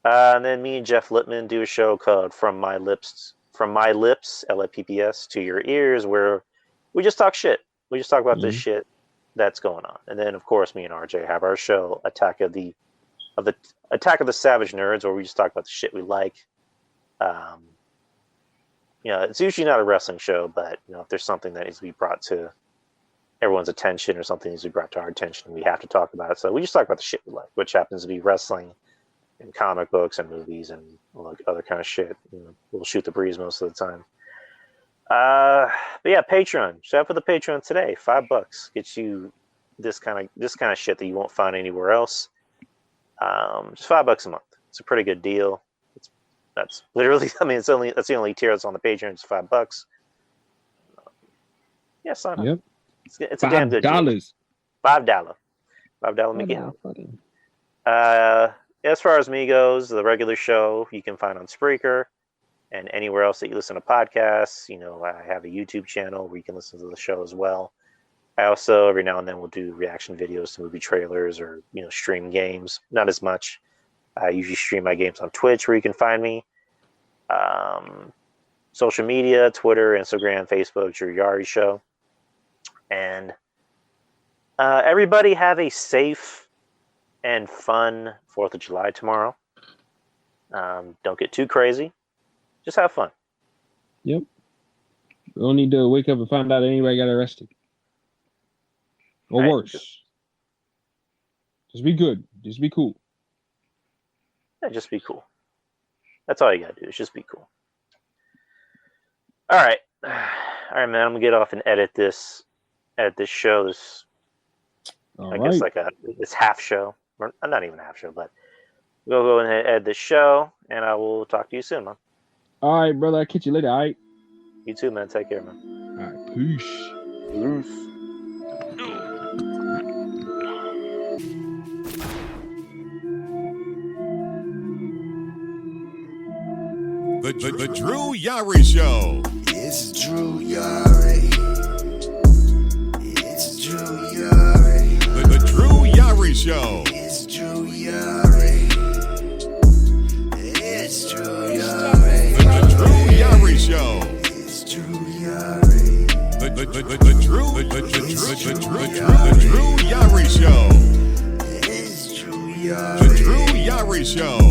Speaker 3: And then me and Jeff Lippman do a show called From My Lips, LFPPS, to Your Ears, where we just talk shit. We just talk about this shit that's going on. And then, of course, me and RJ have our show, Attack of the Savage Nerds, where we just talk about the shit we like. It's usually not a wrestling show, but if there's something that needs to be brought to everyone's attention or something needs to be brought to our attention, we have to talk about it. So we just talk about the shit we like, which happens to be wrestling and comic books and movies and other kind of shit. We'll shoot the breeze most of the time. But yeah, Patreon. Shout out for the Patreon today. $5 gets you this kind of shit that you won't find anywhere else. Just $5 a month. It's a pretty good deal. That's literally. I mean, that's the only tier that's on the Patreon. It's $5. Yeah, sign up.
Speaker 2: Yep.
Speaker 3: It's a damn good deal.
Speaker 2: $5.
Speaker 3: $5 Miguel. As far as me goes, the regular show you can find on Spreaker and anywhere else that you listen to podcasts. You know, I have a YouTube channel where you can listen to the show as well. I also, every now and then, will do reaction videos to movie trailers or, you know, stream games. Not as much. I usually stream my games on Twitch, where you can find me. Social media, Twitter, Instagram, Facebook, Drew Yari Show. And everybody have a safe and fun 4th of July tomorrow. Don't get too crazy. Just have fun.
Speaker 2: Yep. We don't need to wake up and find out anybody got arrested. Or
Speaker 3: Right.
Speaker 2: worse. Just be good. Just be cool.
Speaker 3: Yeah, just be cool. That's all you gotta do, is just be cool. All right, man. I'm gonna get off and edit this show. This
Speaker 2: All
Speaker 3: I
Speaker 2: right.
Speaker 3: guess like this half show, or not even a half show, but we'll go and edit this show, and I will talk to you soon, man.
Speaker 2: All right, brother. I'll catch you later. All right.
Speaker 3: You too, man. Take care, man.
Speaker 2: All right. Peace.
Speaker 3: Peace.
Speaker 4: The Drew Yari Show.
Speaker 5: It's Drew Yari. It's Drew Yari.
Speaker 4: The Drew Yari Show.
Speaker 5: It's Drew Yari. It's Drew Yari.
Speaker 4: The Drew Yari Show.
Speaker 5: It's Drew Yari.
Speaker 4: The Drew Yari Show.
Speaker 5: It's Drew Yari.
Speaker 4: The Drew Yari Show.